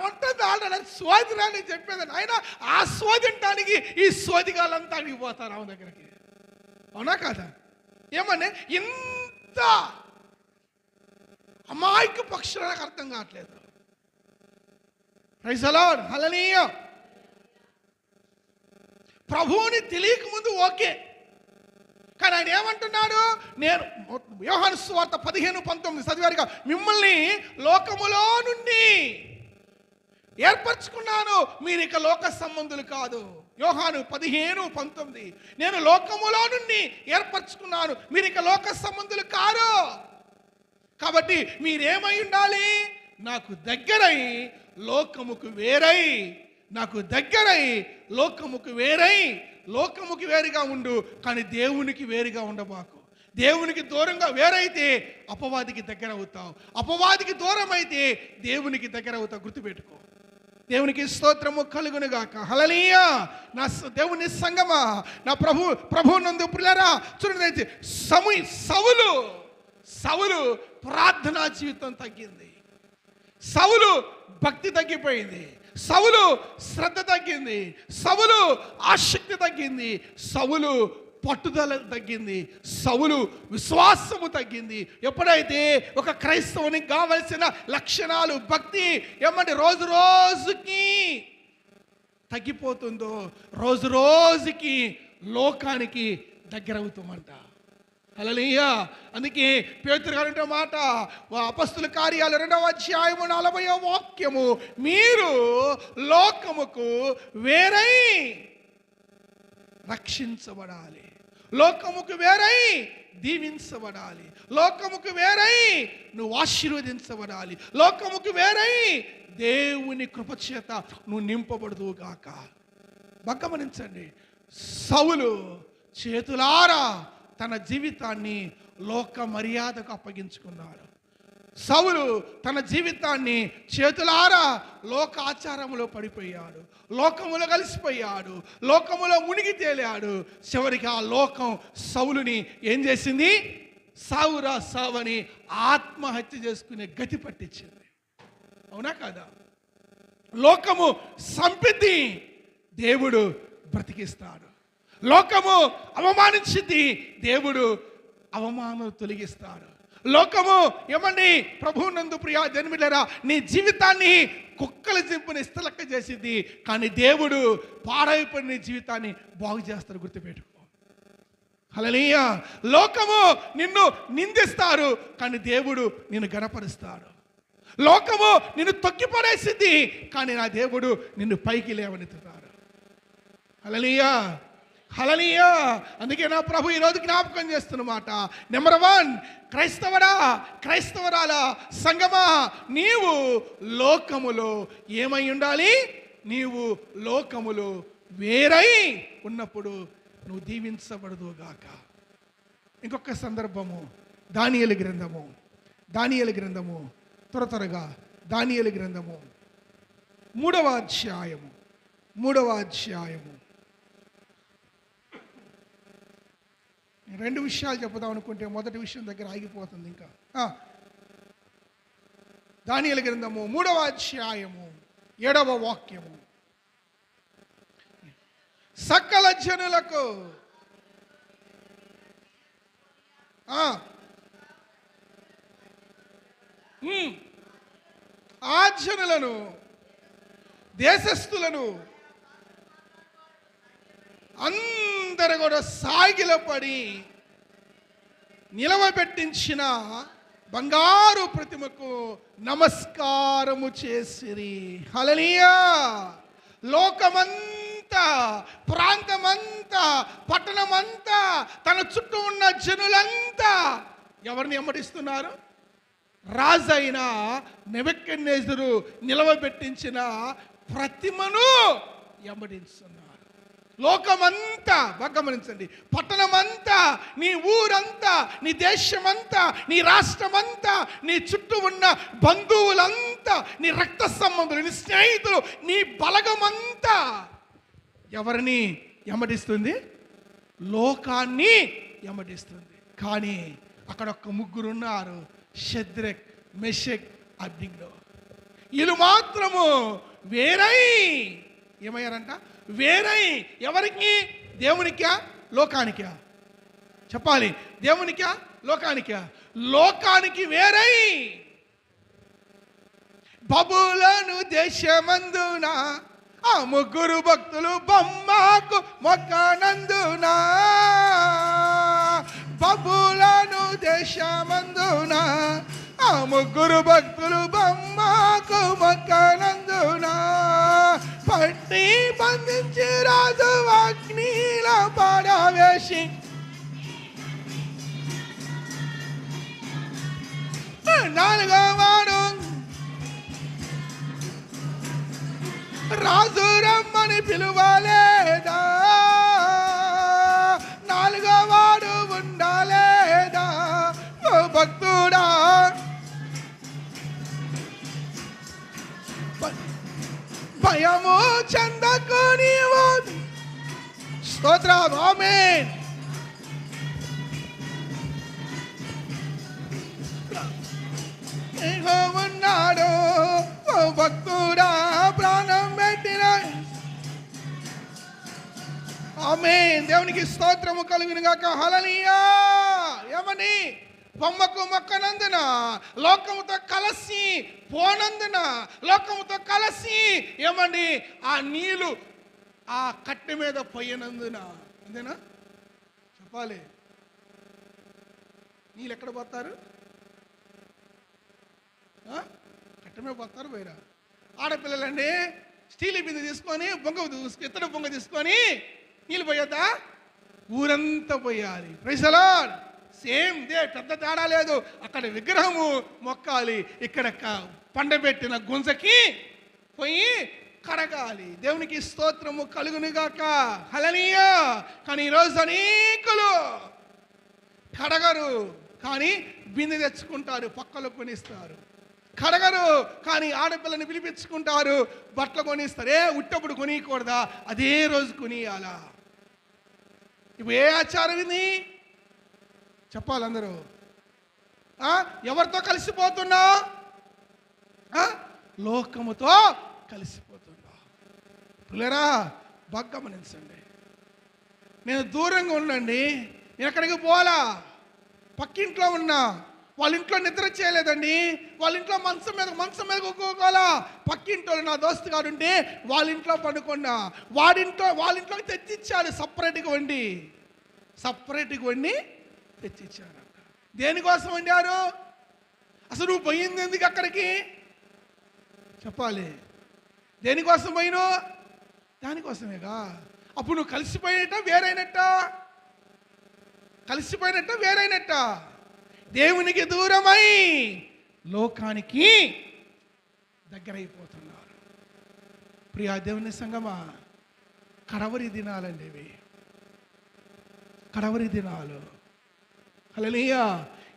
అంటుంది ఆల్రెడీ సోదిరా నేను చెప్పేదని. అయినా ఆ సోదింటానికి ఈ సోదిగాలంతా అడిగి పోతారు ఆమె దగ్గరికి. అవునా కాదా? ఏమన్నా ఇంత అమాయక పక్షులు నాకు అర్థం కావట్లేదు. ప్రైజ్ ది లార్డ్, హల్లెలూయా. ప్రభువుని తెలియక ముందు ఓకే, కానీ ఆయన ఏమంటున్నాడు? నేను యోహాను సువార్త 15:19 చదివారుగా, మిమ్మల్ని లోకములో నుండి ఏర్పరచుకున్నాను, మీరు ఇక లోక సంబంధులు కాదు. యోహాను 15:19 నేను లోకములో నుండి ఏర్పరచుకున్నాను, మీరు ఇక లోక సంబంధులు కారు. కాబట్టి మీరేమై ఉండాలి? నాకు దగ్గరై లోకముకు వేరై, నాకు దగ్గరై లోకముకు వేరై, లోకముకి వేరుగా ఉండు, కానీ దేవునికి వేరుగా ఉండబాకు. దేవునికి దూరంగా వేరైతే అపవాదికి దగ్గర అవుతావు, అపవాదికి దూరం అయితే దేవునికి దగ్గర అవుతావు. గుర్తుపెట్టుకో. దేవునికి స్తోత్రము కలుగునుగాక. హల్లెలూయా. నా దేవుని సంగమా, నా ప్రభు నందు ప్రియులారా చూడండి, సౌలు ప్రార్థనా జీవితం తగ్గింది. సౌలు భక్తి తగ్గిపోయింది. సౌలు శ్రద్ధ తగ్గింది. సౌలు ఆసక్తి తగ్గింది. సౌలు పట్టుదల తగ్గింది. సౌలు విశ్వాసము తగ్గింది. ఎప్పుడైతే ఒక క్రైస్తవునికి కావలసిన లక్షణాలు, భక్తి ఏమంటే రోజు రోజుకి తగ్గిపోతుందో, రోజు రోజుకి లోకానికి దగ్గర అవుతామంట. హల్లెలూయా. అందుకే పేతురు గారి మాట అపొస్తలుల కార్యాలు 2వ అధ్యాయము 40వ వాక్యము, మీరు లోకముకు వేరై రక్షించబడాలి, లోకముకు వేరై దీవించబడాలి, లోకముకు వేరై నువ్వు ఆశీర్వదించబడాలి, లోకముకు వేరై దేవుని కృపచేత నువ్వు నింపబడుదువుగాక. బాగా గమనించండి, సౌలు చేతులారా తన జీవితాన్ని లోక మర్యాదకు అప్పగించుకున్నాడు. సౌలు తన జీవితాన్ని చేతులారా లోక ఆచారములో పడిపోయాడు, లోకములో కలిసిపోయాడు, లోకములో మునిగి తేలాడు. చివరికి ఆ లోకం సౌలుని ఏం చేసింది? సావురా సావని ఆత్మహత్య చేసుకునే గతి పట్టించింది. అవునా కాదా? లోకము సంపిద్ది, దేవుడు బ్రతికిస్తాడు. లోకము అవమానించింది, దేవుడు అవమానం తొలగిస్తాడు. లోకము ఏమండి ప్రభువునందు ప్రియా జన్మిలరా నీ జీవితాన్ని కుక్కల జింపుని ఇస్తలక్క చేసింది, కానీ దేవుడు పాడైపోయిన నీ జీవితాన్ని బాగు చేస్తాడు. గుర్తుపెట్టుకో. హల్లెలూయా. లోకము నిన్ను నిందిస్తారు, కానీ దేవుడు నిన్ను గణపరుస్తాడు. లోకము నిన్ను తొక్కిపడేసింది, కానీ నా దేవుడు నిన్ను పైకి లేవనెత్తుతాడు. హల్లెలూయా, హల్లెలూయా. అందుకే నా ప్రభు ఈరోజు జ్ఞాపకం చేస్తున్నమాట. నెంబర్ 1, క్రైస్తవరా, క్రైస్తవరాలా, సంగమా, నీవు లోకములో ఏమై ఉండాలి? నీవు లోకములో వేరై ఉన్నప్పుడు నువ్వు దీవించబడదుగాక. ఇంకొక సందర్భము, దానియేలు గ్రంథము, దానియేలు గ్రంథము, త్వరగా దానియేలు గ్రంథము 3వ అధ్యాయము, 3వ అధ్యాయము. 2 విషయాలు చెప్పుదాం అనుకుంటే మొదటి విషయం దగ్గర ఆగిపోతుంది. ఇంకా దానియేలు గ్రంథము 3వ అధ్యాయము 7వ వాక్యము. సకల జనులకు ఆ జనులను, దేశస్థులను అందరు కూడా సాగిలపడి నిలవబెట్టించిన బంగారు ప్రతిమకు నమస్కారము చేసిరి. హల్లెలూయా. లోకమంతా, ప్రాంతమంతా, పట్టణమంతా, తన చుట్టూ ఉన్న జనులంతా ఎవరిని వెంబడిస్తున్నారు? రాజైన నెబుకద్నెజరు నిలవబెట్టించిన ప్రతిమను వెంబడిస్తున్నారు. లోకమంతా, గమనించండి, పట్టణమంతా, నీ ఊరంతా, నీ దేశమంతా, నీ రాష్ట్రమంతా, నీ చుట్టూ ఉన్న బంధువులంతా, నీ రక్త సంబంధులు, నీ స్నేహితులు, నీ బలగమంతా ఎవరిని వెంబడిస్తుంది? లోకాన్ని వెంబడిస్తుంది. కానీ అక్కడ ఒక 3 ఉన్నారు, షద్రక్, మెషక్, అబ్దిగో. వీళ్ళు మాత్రము వేరై ఏమయ్యారంట? వేరై. ఎవరికి? దేవునికా, లోకానికా? చెప్పాలి. దేవునికా, లోకానికా? లోకానికి వేరై బబులోను దేశమందున ఆ 3 భక్తులు బొమ్మకు మొక్కనందున, బబులోను దేశమందున ఆ 3 భక్తులు బొమ్మకు మొక్కనందున, పట్టి బంధించి రాజు అగ్నిలో పడవేసి, 4వ వాడు రాజు రమ్మని పిలువలేదా? 4వ వాడు ఉండాలేదా? ఓ భక్తుడా, భయము చెందకు నీవు. స్తోత్రం, ఆమేన్. ఉన్నాడు ఓ భక్తుడా, ప్రాణం పెట్టిన. ఆమేన్. దేవునికి స్తోత్రము కలుగును గాక. హల్లెలూయా. ఏమని? బొమ్మకు మొక్కనందున, లోకముతో కలిసి పోనందున, లోకముతో కలిసి ఏమండి ఆ నీళ్లు ఆ కట్టె మీద పోయినందున. అంతేనా? చెప్పాలి. నీళ్ళు ఎక్కడ పోతారు? కట్టె మీద పోతారు. పోయిరా ఆడపిల్లలండి స్టీల్ బిందె తీసుకొని ఇత్తడి బొంగ తీసుకొని నీళ్ళు పోయేద్దా? ఊరంతా పోయాలి. Praise the Lord. సేమ్ దే, పెద్ద తేడా లేదు. అక్కడ విగ్రహము మొక్కాలి, ఇక్కడ పండబెట్టిన గుంజకి పోయి కడగాలి. దేవునికి స్తోత్రము కలుగునుగాక. హల్లెలూయా. కానీ ఈరోజు అనేకులు కడగరు, కానీ బిందె తెచ్చుకుంటారు, పక్కలో కొనిస్తారు. కడగరు, కానీ ఆడపిల్లని పిలిపించుకుంటారు, బట్టలు కొనిస్తారు. ఉట్టప్పుడు కొనియకూడదా? అదే రోజు కొనియాలా? ఇప్పుడు ఏ ఆచారం ఇది? చెప్పాలి అందరూ. ఎవరితో కలిసిపోతున్నా? లోకముతో కలిసిపోతున్నా. పిల్లరా బాగా గమనించండి. నేను దూరంగా ఉండండి, నేను ఎక్కడికి పోలా. పక్కింట్లో ఉన్నా, వాళ్ళ ఇంట్లో నిద్ర చేయలేదండి, వాళ్ళ ఇంట్లో మంచం మీద ఒక్కోకోలా. పక్కింట్లో నా దోస్తు గారు ఉంటే వాళ్ళ ఇంట్లో పండుకున్నా, వాళ్ళ ఇంట్లోకి తెచ్చిచ్చాడు సపరేట్గా వండి. సపరేట్గా వండి తెచ్చిచ్చారంట. దేనికోసం వండారు? అసలు నువ్వు పోయింది ఎందుకు అక్కడికి చెప్పాలి. దేనికోసం పోయినో దానికోసమేగా. అప్పుడు నువ్వు కలిసిపోయినట్ట వేరైనట్ట? కలిసిపోయినట్ట వేరైనట్ట? దేవునికి దూరమై లోకానికి దగ్గరైపోతున్నారు. ప్రియా దేవుని సంగమా, కడవరి దినాలండి ఇవి, కడవరి దినాలు. హల్లెలూయా.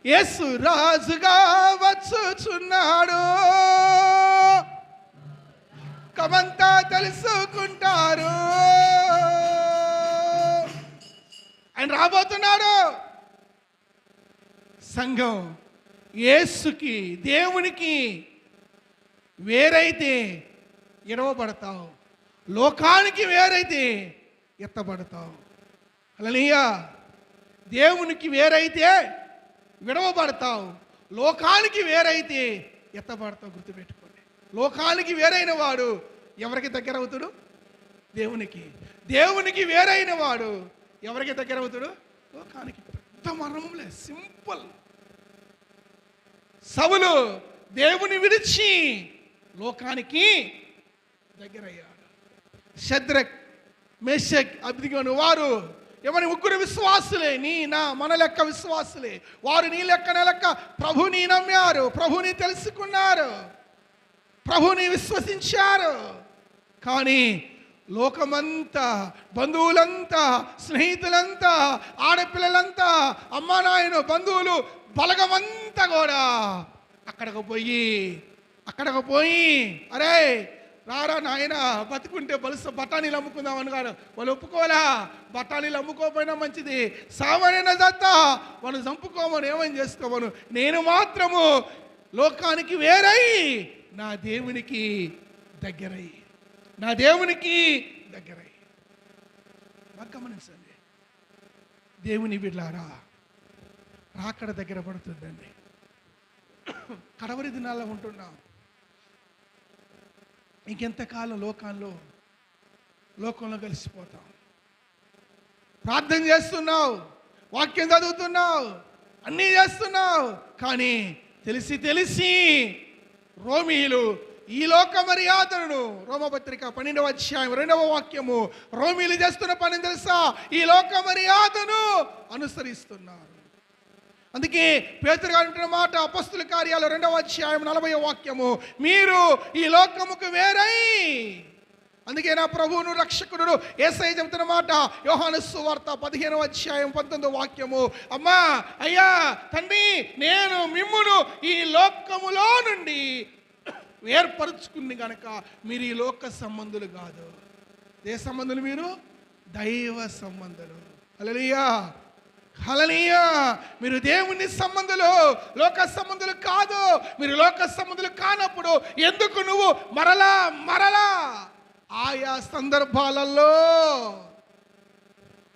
యేసు రాజుగా వచ్చుచున్నాడు, కమంతా తెలుసుకుంటారు. ఆయన రాబోతున్నాడు. సంఘం యేసుకి దేవునికి వేరైతే ఇరవబడతావు, లోకానికి వేరైతే ఎత్తబడతావు. హల్లెలూయా. దేవునికి వేరైతే విడవబడతావు, లోకానికి వేరైతే ఎత్తబడతావు. గుర్తుపెట్టుకోండి. లోకానికి వేరైన వాడు ఎవరికి దగ్గర అవుతాడు? దేవునికి. దేవునికి వేరైన వాడు ఎవరికి దగ్గర అవుతాడు? లోకానికి. పెద్ద మర్మంలే, సింపుల్. సౌలు దేవుని విడిచి లోకానికి దగ్గరయ్యాడు. షద్రక్, మేషక్, అబ్దిగోను వారు ఎవరి ముగ్గురు విశ్వాసులే, మన లెక్క విశ్వాసులే. వారు నీ లెక్క నా లెక్క ప్రభుని నమ్మారు, ప్రభుని తెలుసుకున్నారు, ప్రభుని విశ్వసించారు. కానీ లోకమంతా, బంధువులంతా, స్నేహితులంతా, ఆడపిల్లలంతా, అమ్మా నాయన బంధువులు బలగమంతా కూడా అక్కడికి పోయి అరే రారా నాయన, బతుకుంటే బఠానీలు అమ్ముకుందాం అన్నారు. వాళ్ళు ఒప్పుకోవాలా? బఠానీలు అమ్ముకోకపోయినా మంచిది, సామాన్య దత్తా వాళ్ళు చంపుకోమని ఏమని చేసుకోమను. నేను మాత్రము లోకానికి వేరై నా దేవునికి దగ్గరై, నా దేవునికి దగ్గరై. బాగా గమనించండి దేవుని బిడ్డలారా, రాకడ దగ్గర పడుతుందండి. కడవరి దినాల్లో ఉంటున్నాం. ఇంకెంతకాలం లోకంలో కలిసిపోతాం. ప్రార్థన చేస్తున్నావు, వాక్యం చదువుతున్నావు, అన్నీ చేస్తున్నావు, కానీ తెలిసి రోమీయులు ఈ లోక మర్యాదలను, రోమపత్రిక 12వ అధ్యాయం 2వ వాక్యము, రోమీయులు చేస్తున్న పని తెలుసా? ఈ లోక మర్యాదను అనుసరిస్తున్నారు. అందుకే పేతురు గారు అంటున్న మాట, అపొస్తలుల కార్యాలు 2వ అధ్యాయం 40వ వాక్యము, మీరు ఈ లోకముకు వేరై. అందుకే నా ప్రభువును రక్షకుడు యేసయ్య చెబుతున్న మాట, యోహాను సువార్త 15వ అధ్యాయం 19వ వాక్యము, అమ్మా అయ్యా తండ్రి, నేను మిమ్మును ఈ లోకములో నుండి ఏర్పరచుకుని గనక మీరు ఈ లోక సంబంధులు కాదు. ఏ సంబంధులు? మీరు దైవ సంబంధులు. హల్లెలూయా, హల్లెలూయా. మీరు దేవుని సంబంధులు, లోక సంబంధులు కాదు. మీరు లోక సంబంధులు కానప్పుడు ఎందుకు నువ్వు మరలా ఆయా సందర్భాలలో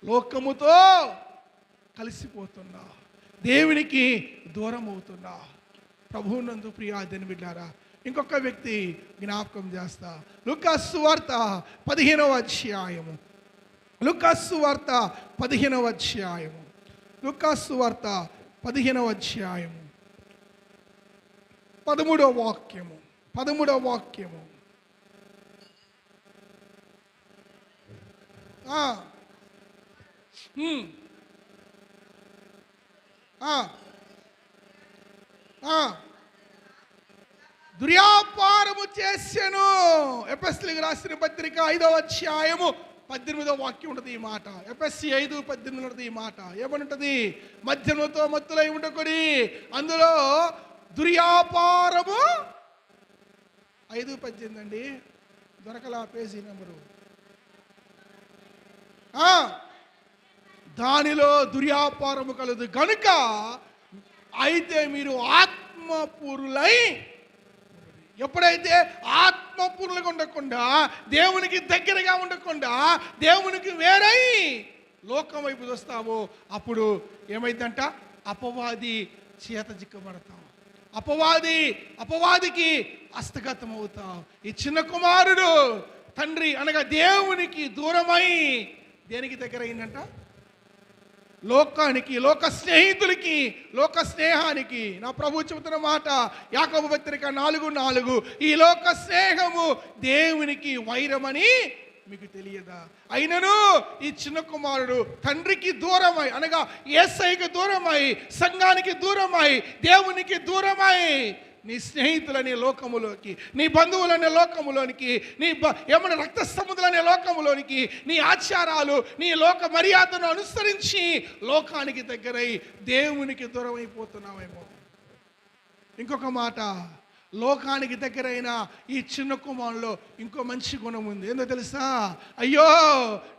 లోకముతో కలిసిపోతున్నా, దేవునికి దూరం అవుతున్నా? ప్రభువునందు ప్రియా దేవుని బిడ్డలారా, ఇంకొక వ్యక్తి జ్ఞాపకం చేస్తా. లూకాసు సువార్త 15వ అధ్యాయము, లూకాసు సువార్త 15వ అధ్యాయము, లూకాసు సువార్త 15వ అధ్యాయము 13వ వాక్యము, 13వ వాక్యము. దుర్యాపారము చేసెను. ఎఫెసీయులకు రాసిన పత్రిక 5వ అధ్యాయము 18వ వాక్యం ఉంటుంది ఈ మాట. ఎఫెసీ 5:18 ఉంటుంది ఈ మాట. ఏమనుంటుంది? మద్యముతో మత్తులై ఉండకుడి, అందులో దుర్యాపారము 5:18 అండి, దొరకలా పేజీ నెంబరు. దానిలో దుర్యాపారము కలదు గనుక అయితే మీరు ఆత్మపూరులై. ఎప్పుడైతే ఆత్మపూర్ణంగా ఉండకుండా, దేవునికి దగ్గరగా ఉండకుండా, దేవునికి వేరై లోకం వైపు చూస్తావో అప్పుడు ఏమైందంట? అపవాది చేత చిక్కబడతావు, అపవాదికి హస్తగతం అవుతావు. ఈ చిన్న కుమారుడు తండ్రి అనగా దేవునికి దూరమై దేనికి దగ్గర అయిందంట? లోకానికి, లోక స్నేహితులకి, లోక స్నేహానికి నా ప్రభు చెబుతున్న మాట యాకోబు పత్రిక 4:4, ఈ లోక స్నేహము దేవునికి వైరమని మీకు తెలియదా? అయినను ఈ చిన్న కుమారుడు తండ్రికి దూరమై, అనగా యేసయ్యకి దూరమై, సంఘానికి దూరమై, దేవునికి దూరమై, నీ స్నేహితులనే లోకములోకి, నీ బంధువులనే లోకములోనికి, ఏమన్నా రక్త సముద్రులనే లోకములోనికి, నీ ఆచారాలు, నీ లోక మర్యాదను అనుసరించి లోకానికి దగ్గరై దేవునికి దూరం అయిపోతున్నావేమో. ఇంకొక మాట, లోకానికి దగ్గరైన ఈ చిన్న కుమారులో ఇంకో మంచి గుణం ఉంది. ఏందో తెలుసా? అయ్యో,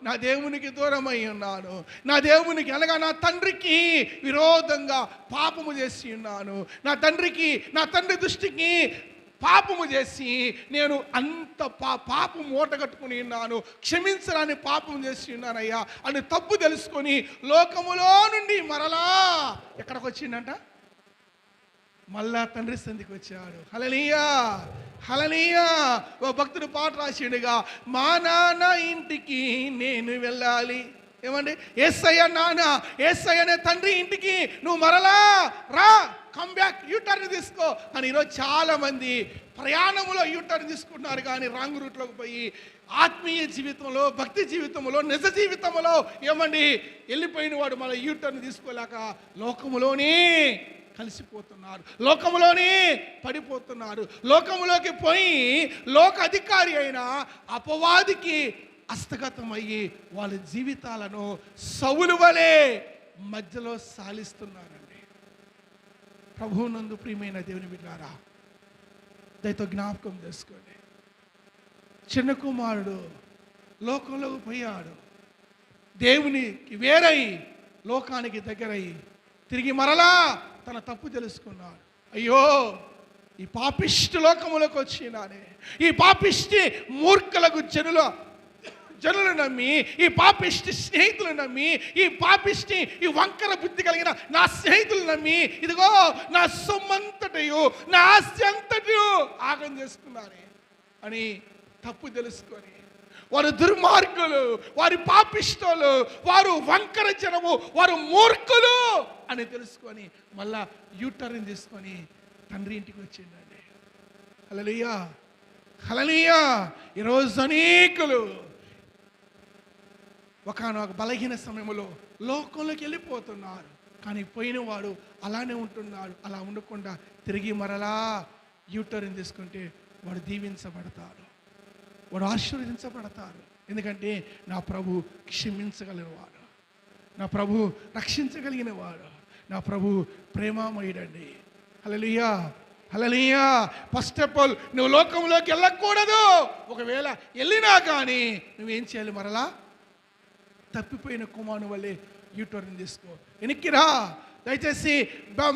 నా దేవునికి దూరమై ఉన్నాను, నా దేవునికి అనగా నా తండ్రికి విరోధంగా పాపము చేసి ఉన్నాను, నా తండ్రి దృష్టికి పాపము చేసి నేను అంత పాపం మూట కట్టుకుని ఉన్నాను, క్షమించరాని పాపం చేసి ఉన్నానయ్యా అని తప్పు తెలుసుకొని లోకములో నుండి మరలా ఎక్కడికి వచ్చిందంట? మళ్ళా తండ్రి సంధికి వచ్చాడు. హల్లెలూయా, హల్లెలూయా. ఓ భక్తుడు పాట రాసిండుగా, మా నాన్న ఇంటికి నేను వెళ్ళాలి. ఏమండి? యేసయ్య నాన్న, యేసయ్య అనే తండ్రి ఇంటికి నువ్వు మరలా రా, కమ్ బ్యాక్, యూటర్న్ తీసుకో అని ఈరోజు చాలా మంది ప్రయాణంలో యూటర్న్ తీసుకుంటున్నారు, కానీ రాంగ్ రూట్లోకి పోయి ఆత్మీయ జీవితంలో, భక్తి జీవితంలో, నిజ జీవితంలో ఏమండి వెళ్ళిపోయిన వాడు మళ్ళీ యూటర్న్ తీసుకోలేక లోకములోనే కలిసిపోతున్నారు, లోకములోనే పడిపోతున్నారు. లోకములోకి పోయి లోక అధికారి అయిన అపవాదికి హస్తగతమయ్యి వాళ్ళ జీవితాలను సౌలు వలె మధ్యలో సాలిస్తున్నారండి. ప్రభువునందు ప్రియమైన దేవుని బిడ్డలారా, దయతో జ్ఞాపకం చేసుకోండి. చిన్న కుమారుడు లోకంలోకి పోయాడు, దేవునికి వేరై లోకానికి దగ్గరై తిరిగి మరలా తన తప్పు తెలుసుకున్నాడు. అయ్యో, ఈ పాపిష్టి లోకములోకి వచ్చినానే, ఈ పాపిష్టి మూర్ఖులకు జనులు నమ్మి, ఈ పాపిష్టి స్నేహితులు నమ్మి, ఈ పాపిష్టి ఈ వంకర బుద్ధి కలిగిన నా స్నేహితులు నమ్మి, ఇదిగో నా సొమ్మంతటయు, నా ఆస్తి అంతటయు ఆగం చేసుకున్నానే అని తప్పు తెలుసుకొని, వారు దుర్మార్గులు, వారి పాపిష్టులు, వారు వంకర జనము, వారు మూర్ఖులు అని తెలుసుకొని మళ్ళా యూటర్న్ తీసుకొని తండ్రి ఇంటికి వచ్చిందండి. హల్లెలూయా, హల్లెలూయా. ఈరోజు అనేకులు ఒకనొక బలహీన సమయంలో లోకంలోకి వెళ్ళిపోతున్నారు, కానీ పోయినవాడు అలానే ఉంటున్నాడు. అలా ఉండకుండా తిరిగి మరలా యూటర్న్ తీసుకుంటే వాడు దీవించబడతాడు, వాడు ఆశీర్వదించబడతారు. ఎందుకంటే నా ప్రభు క్షమించగలిగినవాడు, నా ప్రభు రక్షించగలిగిన వాడు, నా ప్రభు ప్రేమామయుడండి. హల్లెలూయా, హల్లెలూయా. ఫస్ట్ ఆఫ్ ఆల్ నువ్వు లోకంలోకి వెళ్ళకూడదు. ఒకవేళ వెళ్ళినా కానీ నువ్వేం చేయాలి? మరలా తప్పిపోయిన కుమారుని వల్లే యూటర్న్ తీసుకో, వెనక్కిరా. దయచేసి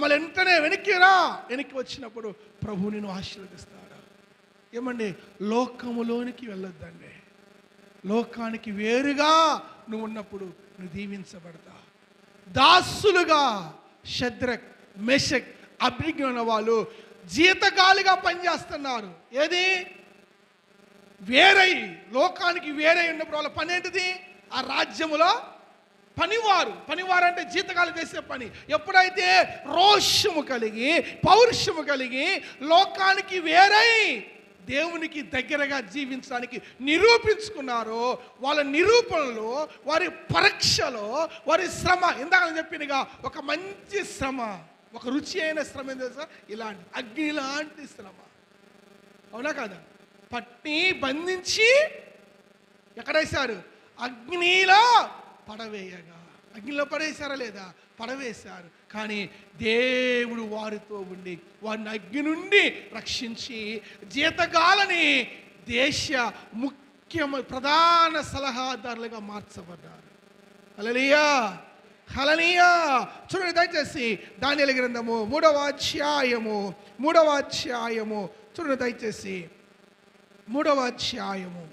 మళ్ళీ వెంటనే వెనక్కిరా. వెనక్కి వచ్చినప్పుడు ప్రభు నిన్ను ఆశీర్వదిస్తాడు. ఏమండి? లోకములోనికి వెళ్ళొద్దండి. లోకానికి వేరుగా నువ్వు ఉన్నప్పుడు నువ్వు దీవించబడతావు. దాసులుగా షద్రక్, మెషక్, అబ్రిజ్ఞాన వాళ్ళు జీతగాలుగా పనిచేస్తున్నారు. ఏది? వేరై, లోకానికి వేరై ఉన్నప్పుడు వాళ్ళ పని ఏంటిది? ఆ రాజ్యములో పనివారు అంటే జీతగాలు చేసే పని. ఎప్పుడైతే రోషము కలిగి, పౌరుషము కలిగి లోకానికి వేరై దేవునికి దగ్గరగా జీవించడానికి నిరూపించుకున్నారో, వాళ్ళ నిరూపణలో, వారి పరీక్షలో, వారి శ్రమ, ఇందాక చెప్పినగా ఒక మంచి శ్రమ, ఒక రుచి అయిన శ్రమ ఏం తెలుసా? ఇలాంటి అగ్ని లాంటి శ్రమ. అవునా కాదా? పట్టి బంధించి ఎక్కడేశారు? అగ్నిలో పడవేయగా. అగ్నిలో పడేశారా లేదా? పడవేశారు. కానీ దేవుడు వారితో ఉండి వారిని అగ్ని నుండి రక్షించి జీతగాలని దేశ ప్రధాన సలహాదారులుగా మార్చబడ్డారు. హల్లెలూయా, హల్లెలూయా. చూడండి దయచేసి దానియేలు గ్రంథము 3వ అధ్యాయము చూడండి దయచేసి 3వ అధ్యాయము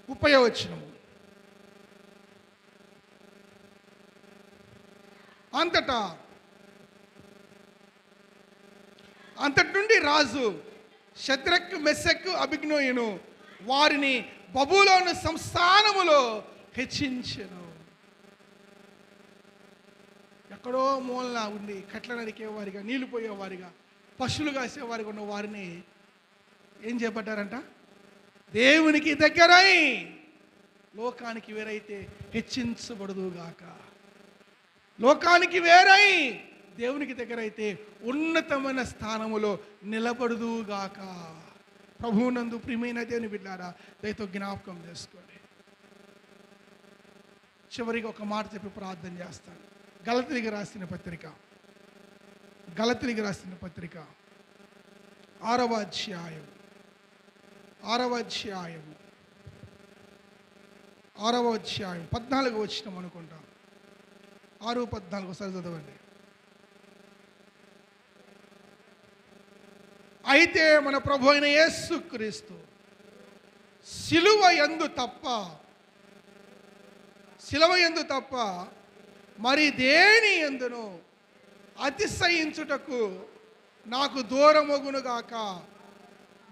30వ వచనము. అంతటా అంతటి నుండి రాజు షద్రక్ మెషక్ అబేద్నెగోను వారిని బబులోను సంస్థానములో హెచ్చించెను. ఎక్కడో మూలన ఉండి కట్ల నరికేవారిగా, నీళ్లు పోయేవారిగా, పశువులు కాసేవారిగా ఉన్న వారిని ఏం చేపట్టారంట? దేవునికి దగ్గరై లోకానికి వేరైతే హెచ్చించబడదుగాక. లోకానికి వేరై దేవునికి దగ్గరైతే ఉన్నతమైన స్థానములో నిలబడుదుగాక. ప్రభువునందు ప్రియమైన దేవుని బిడ్డలారా, దయతో జ్ఞాపకం చేసుకోండి. చివరికి ఒక మాట చెప్పి ప్రార్థన చేస్తాను. గలతీయులకు రాసిన పత్రిక 6వ అధ్యాయం 14వ వచనం అనుకుంటాం. 6:14 ఒకసారి చదవండి. అయితే మన ప్రభు అయిన యేసుక్రీస్తు శిలువ యందు తప్ప మరి దేని యందును అతిశయించుటకు నాకు దూరమగునుగాక.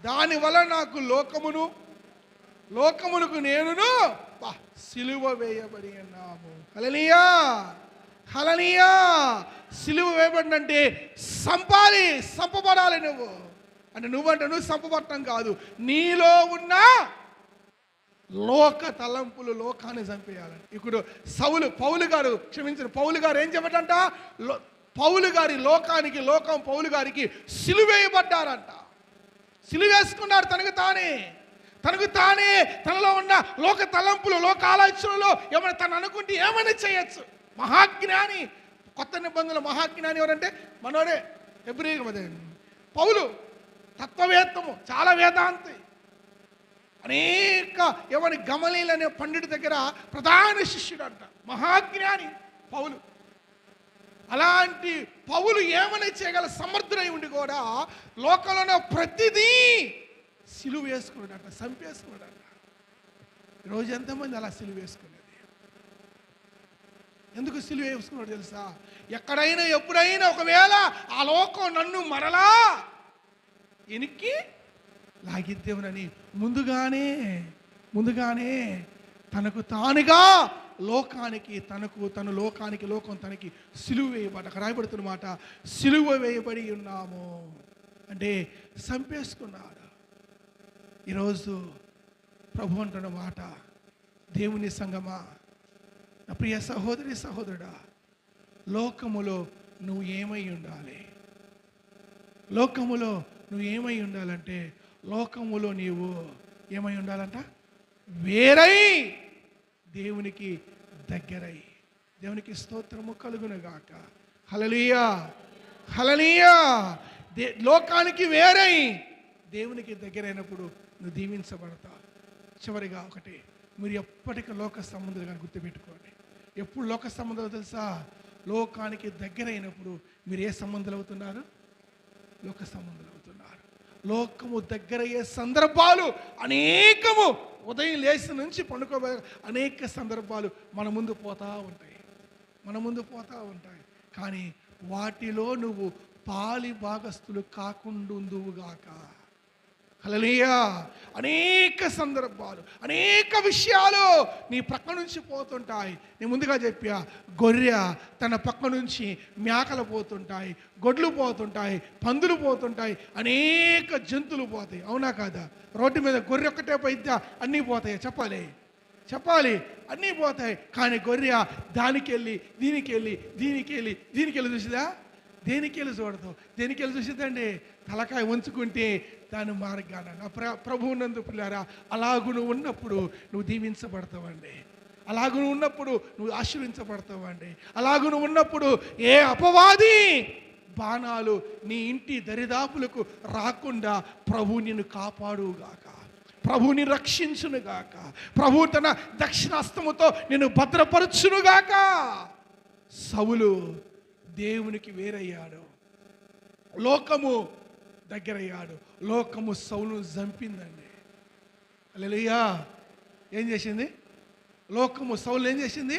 దానివల్ల నాకు లోకమునకు నేనును సిలువ వేయబడి ఉన్నాము. హల్లెలూయా. సిలువ వేయబడినంటే సంపబడాలి. నువ్వు సంపబడటం కాదు, నీలో ఉన్న లోక తలంపులు లోకాన్ని చంపేయాలని. ఇప్పుడు పౌలు గారు ఏం చెప్పటంట? పౌలు గారి పౌలు గారికి సిలువేయబడ్డారంట. సిలువేసుకున్నాడు తనకు తానే తనలో ఉన్న లోక తలంపులు, లోక ఆలోచనలో ఏమైనా తను అనుకుంటే ఏమైనా చేయొచ్చు. మహాజ్ఞాని, కొత్త నిబంధనల మహాజ్ఞాని ఎవరంటే మనోడే పౌలు. తత్వవేత్తము, చాలా వేదాంతి, అనేక గమలీల్ అనే పండితుడి దగ్గర ప్రధాన శిష్యుడు అంట, మహాజ్ఞాని పౌలు. అలాంటి పౌలు ఏమని చేయగల సమర్థుడై ఉండి కూడా లోకంలో ప్రతిదీ సిలువ వేసుకున్నాడంట, చంపేసుకున్నాడంట. ఈరోజు ఎంతమంది అలా సిలువ వేసుకునేది? ఎందుకు సిలువ వేసుకున్నాడు తెలుసా? ఎక్కడైనా ఎప్పుడైనా ఒకవేళ ఆ లోకం నన్ను మరలా ఎనికి లాగిద్దేమనని ముందుగానే తనకు తానుగా లోకం తనకి సిలువ వేయబడి, అక్కడ రాయబడుతున్న మాట సిలువ వేయబడి ఉన్నాము అంటే చంపేసుకున్నాడు. ఈరోజు ప్రభు అంటున్న మాట, దేవుని సంగమా, నా ప్రియ సహోదరి సహోదరుడా, లోకములో నువ్వు ఏమై ఉండాలి? లోకములో నువ్వు ఏమై ఉండాలంటే, లోకములో నీవు ఏమై ఉండాలంట? వేరై దేవునికి దగ్గరై. దేవునికి స్తోత్రము కలుగునుగాక. హల్లెలూయా. లోకానికి వేరై దేవునికి దగ్గరైనప్పుడు నువ్వు దీవించబడతావు. చివరిగా ఒకటి, మీరు ఎప్పటికీ లోక సంబంధాలు కానీ గుర్తుపెట్టుకోండి. ఎప్పుడు లోక సంబంధాలు తెలుసా? లోకానికి దగ్గరైనప్పుడు మీరు ఏ సంబంధాలు అవుతున్నారు? లోక సంబంధాలు అవుతున్నారు. లోకము దగ్గరయ్యే సందర్భాలు అనేకము, ఉదయం లేచి నుంచి పండుకోబోయే అనేక సందర్భాలు మన ముందు పోతా ఉంటాయి. కానీ వాటిలో నువ్వు పాలి భాగస్తులు కాకుండుగాక. హల్లెలూయా. అనేక సందర్భాలు, అనేక విషయాలు నీ పక్క నుంచి పోతుంటాయి. నేను ముందుగా చెప్పా, గొర్రె తన పక్క నుంచి మేకలు పోతుంటాయి, గొడ్లు పోతుంటాయి, పందులు పోతుంటాయి, అనేక జంతువులు పోతాయి. అవునా కాదా? రోడ్డు మీద గొర్రె ఒక్కటే పోయిద్దా? అన్నీ పోతాయి. చెప్పాలి అన్నీ పోతాయి. కానీ గొర్రె దీనికెళ్ళి చూసిదా? దేనికెళ్ళి చూడదు. దేనికెళ్ళి చూసిద్దండి? తలకాయ ఉంచుకుంటే దాని మార్గాన. ప్రభువునందు పిల్లారా, అలాగు నువ్వు ఉన్నప్పుడు నువ్వు దీవించబడతావండి. అలాగు నువ్వు ఉన్నప్పుడు నువ్వు ఆశీర్వించబడతావండి. అలాగు నువ్వు ఉన్నప్పుడు ఏ అపవాది బాణాలు నీ ఇంటి దరిదాపులకు రాకుండా ప్రభు నిన్ను కాపాడుగాక, ప్రభుని రక్షించునుగాక, ప్రభు తన దక్షిణాస్తముతో నిన్ను భద్రపరచునుగాక. సౌలు దేవునికి వేరయ్యాడు, లోకము దగ్గరయ్యాడు. లోకము సౌలును చంపిందండి. హల్లెలూయా. ఏం చేసింది? లోకము సౌలు ఏం చేసింది?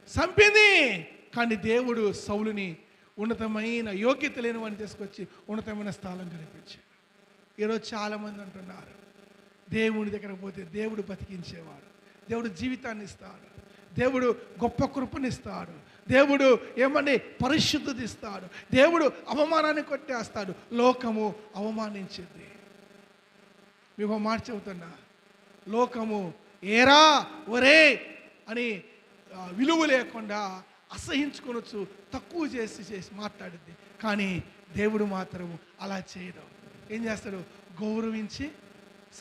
చంపింది. కానీ దేవుడు సౌలుని ఉన్నతమైన యోగ్యత లేని వాడిని తీసుకొచ్చి ఉన్నతమైన స్థానం కనిపించాడు. ఈరోజు చాలామంది అంటున్నారు, దేవుని దగ్గర పోతే దేవుడు బతికించేవాడు, దేవుడు జీవితాన్ని ఇస్తాడు, దేవుడు గొప్ప కృపనిస్తాడు, దేవుడు ఏమని పరిశుద్ధత ఇస్తాడు, దేవుడు అవమానాన్ని కొట్టేస్తాడు, లోకము అవమానించింది. మీకు మాట చెబుతున్నా, లోకము ఏరా ఒరే అని విలువ లేకుండా అసహించుకొనొచ్చు, తక్కువ చేసి మాట్లాడింది. కానీ దేవుడు మాత్రం అలా చేయడం. ఏం చేస్తాడు? గౌరవించి,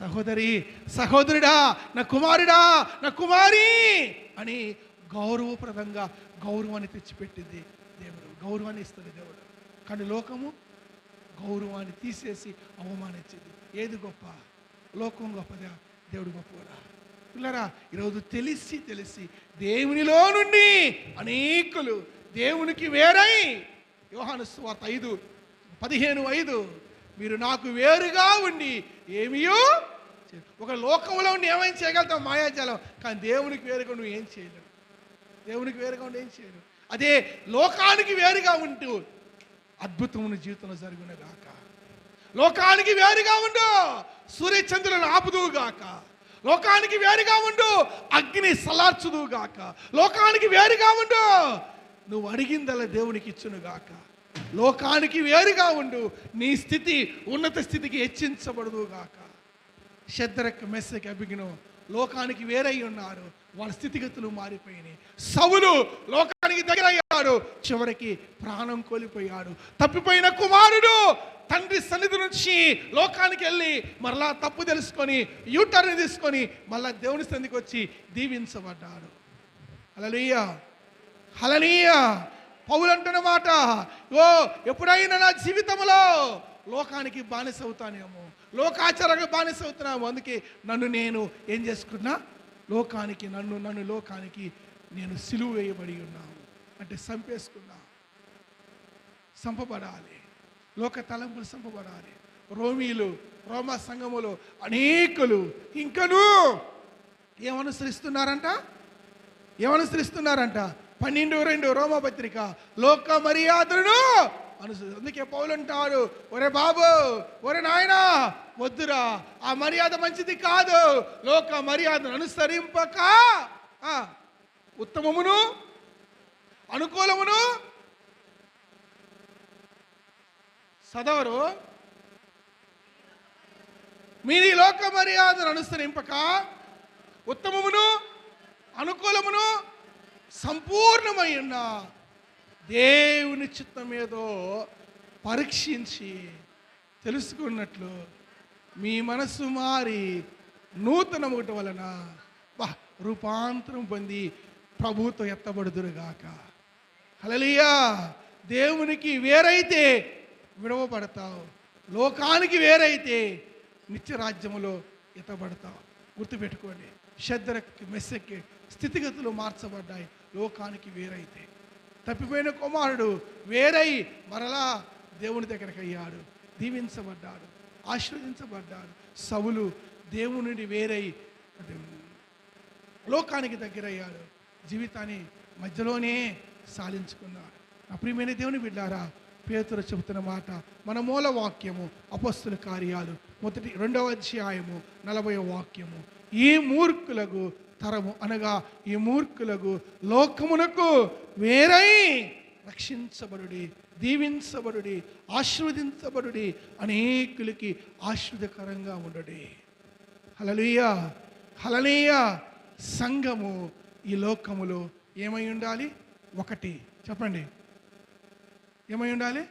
సహోదరి సహోదరుడా, నా కుమారుడా, నా కుమారి అని గౌరవప్రదంగా గౌరవాన్ని తెచ్చిపెట్టింది దేవుడు. గౌరవాన్ని ఇస్తుంది దేవుడు. కానీ లోకము గౌరవాన్ని తీసేసి అవమానించింది. ఏది గొప్ప? లోకం గొప్పదా? దేవుడు గొప్పదా? పిల్లరా, ఈరోజు తెలిసి దేవునిలో నుండి అనేకులు దేవునికి వేరై, యోహాను సువార్త 5:15 మీరు నాకు వేరుగా ఉండి ఏమియో, ఒక లోకంలో ఉండి ఏమైనా చేయగలుగుతావు మాయాజాలం, కానీ దేవునికి వేరుగా నువ్వు ఏం చేయలేవు. దేవునికి వేరుగా ఉండి ఏం చేయలేవు. అదే లోకానికి వేరుగా ఉంటూ అద్భుతమైన జీవితంలో జరుగును గాక. లోకానికి వేరుగా ఉండు, సూర్యచంద్రులను ఆపుదువు గాక. లోకానికి వేరుగా ఉండు, అగ్ని సలార్చుదువు గాక. లోకానికి వేరుగా ఉండు, నువ్వు అడిగిందల్లా దేవునికి ఇచ్చును గాక. లోకానికి వేరుగా ఉండు, నీ స్థితి ఉన్నత స్థితికి హెచ్చించబడదు గాక. షద్రక్, మెషక్, అబేద్నెగో లోకానికి వేరై ఉన్నారు, వాళ్ళ స్థితిగతులు మారిపోయినాయి. సౌలు లోకానికి దగ్గర అయ్యాడు, చివరికి ప్రాణం కోల్పోయాడు. తప్పిపోయిన కుమారుడు తండ్రి సన్నిధి నుంచి లోకానికి వెళ్ళి మరలా తప్పు తెలుసుకొని యూటర్న్ తీసుకొని మళ్ళా దేవుని సన్నిధికి వచ్చి దీవించబడ్డాడు. హల్లెలూయా, హల్లెలూయా. పౌలు అంటున్న మాట, ఓ ఎప్పుడైనా నా జీవితంలో లోకానికి బానిస అవుతానేమో, లోకాచారానికి బానిస అవుతున్నాము, అందుకే నన్ను నేను ఏం చేసుకున్నా, లోకానికి నన్ను లోకానికి నేను సిలువ వేయబడి ఉన్నాను అంటే చంపేసుకున్నా. చంపబడాలి, లోక తలంపులు చంపబడాలి. రోమా సంఘములో అనేకులు ఇంకను ఏమనుసరిస్తున్నారంట? 12:2 రోమా పత్రిక, లోక మర్యాదలను అందుకే పౌలు అంటాడు, ఒరే బాబు, ఒరే నాయనా, వద్దురా, ఆ మర్యాద మంచిది కాదు. లోక మర్యాదను అనుసరింపక ఉత్తమమును అనుకూలమును చదవరు. మీరు ఈ లోక మర్యాదను అనుసరింపక ఉత్తమమును అనుకూలమును సంపూర్ణమైన దేవుని చిత్తం ఏదో పరీక్షించి తెలుసుకున్నట్లు మీ మనసు మారి నూతన ఒకటి వలన రూపాంతరం పొంది ప్రభుతో ఎత్తబడుదురుగాక. హల్లెలూయా. దేవునికి వేరైతే విడవబడతావు, లోకానికి వేరైతే నిత్యరాజ్యములో ఎత్తబడతావు. గుర్తుపెట్టుకోండి, షద్రక్, మెషక్ స్థితిగతులు మార్చబడ్డాయి లోకానికి వేరైతే. తప్పిపోయిన కుమారుడు వేరై మరలా దేవుని దగ్గరికి అయ్యాడు, దీవించబడ్డాడు, ఆశీర్వదించబడ్డాడు. సౌలు దేవుని నుండి వేరై లోకానికి దగ్గరయ్యాడు, జీవితాన్ని మధ్యలోనే సాధించుకున్నాడు. నా ప్రియమైన దేవుని బిడ్డారా, పేతురు చెబుతున్న మాట మన మూల వాక్యము అపొస్తలుల కార్యాలు 2వ అధ్యాయము 40వ వాక్యము. ఈ మూర్ఖులకు తరము అనగా ఈ మూర్ఖులకు లోకమునకు వేరై రక్షించబడుడి, దీవించబడుడి, ఆశీర్వదించబడుడి, అనేకులకి ఆశీర్వదకరంగా ఉండడి. హల్లెలూయా, హల్లెలూయా. సంఘము ఈ లోకములో ఏమై ఉండాలి? ఒకటి చెప్పండి, ఏమై ఉండాలి?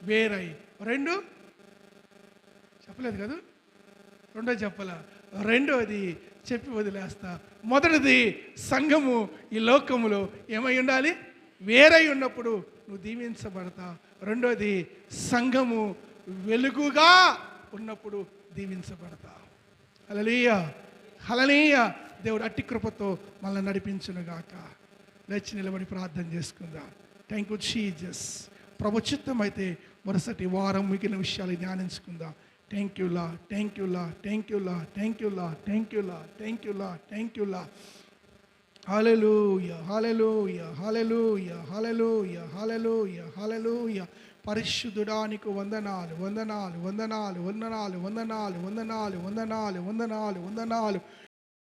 వేరై. 2 చెప్పలేదు కదా, రెండో చెప్పాల. రెండోది చెప్పి వదిలేస్తా. మొదటిది, సంఘము ఈ లోకములో ఏమై ఉండాలి? వేరై ఉన్నప్పుడు నువ్వు దీవించబడతావు. రెండోది, సంఘము వెలుగుగా ఉన్నప్పుడు దీవించబడతావు. హల్లెలూయా, హల్లెలూయా. దేవుడు అట్టి కృపతో మనల్ని నడిపించునుగాక. లేచి నిలబడి ప్రార్థన చేసుకుందాం. Thank you Jesus. ప్రభు చిత్తం అయితే మరుసటి వారం మిగిలిన విషయాలు ధ్యానించుకుందాం. థ్యాంక్ యూ లా, థ్యాంక్ యూ లా, థ్యాంక్ యూ లా, థ్యాంక్ యూ లా, థ్యాంక్ యూ లా, థ్యాంక్ యూ లా, థ్యాంక్ యూ లా. Hallelujah hallelujah hallelujah hallelujah hallelujah hallelujah. పరిశుద్ధుడానికి వందనాలు వందనాలు వందనాలు వందనాలు వందనాలు వందనాలు వందనాలు వందనాలు వందనాలు.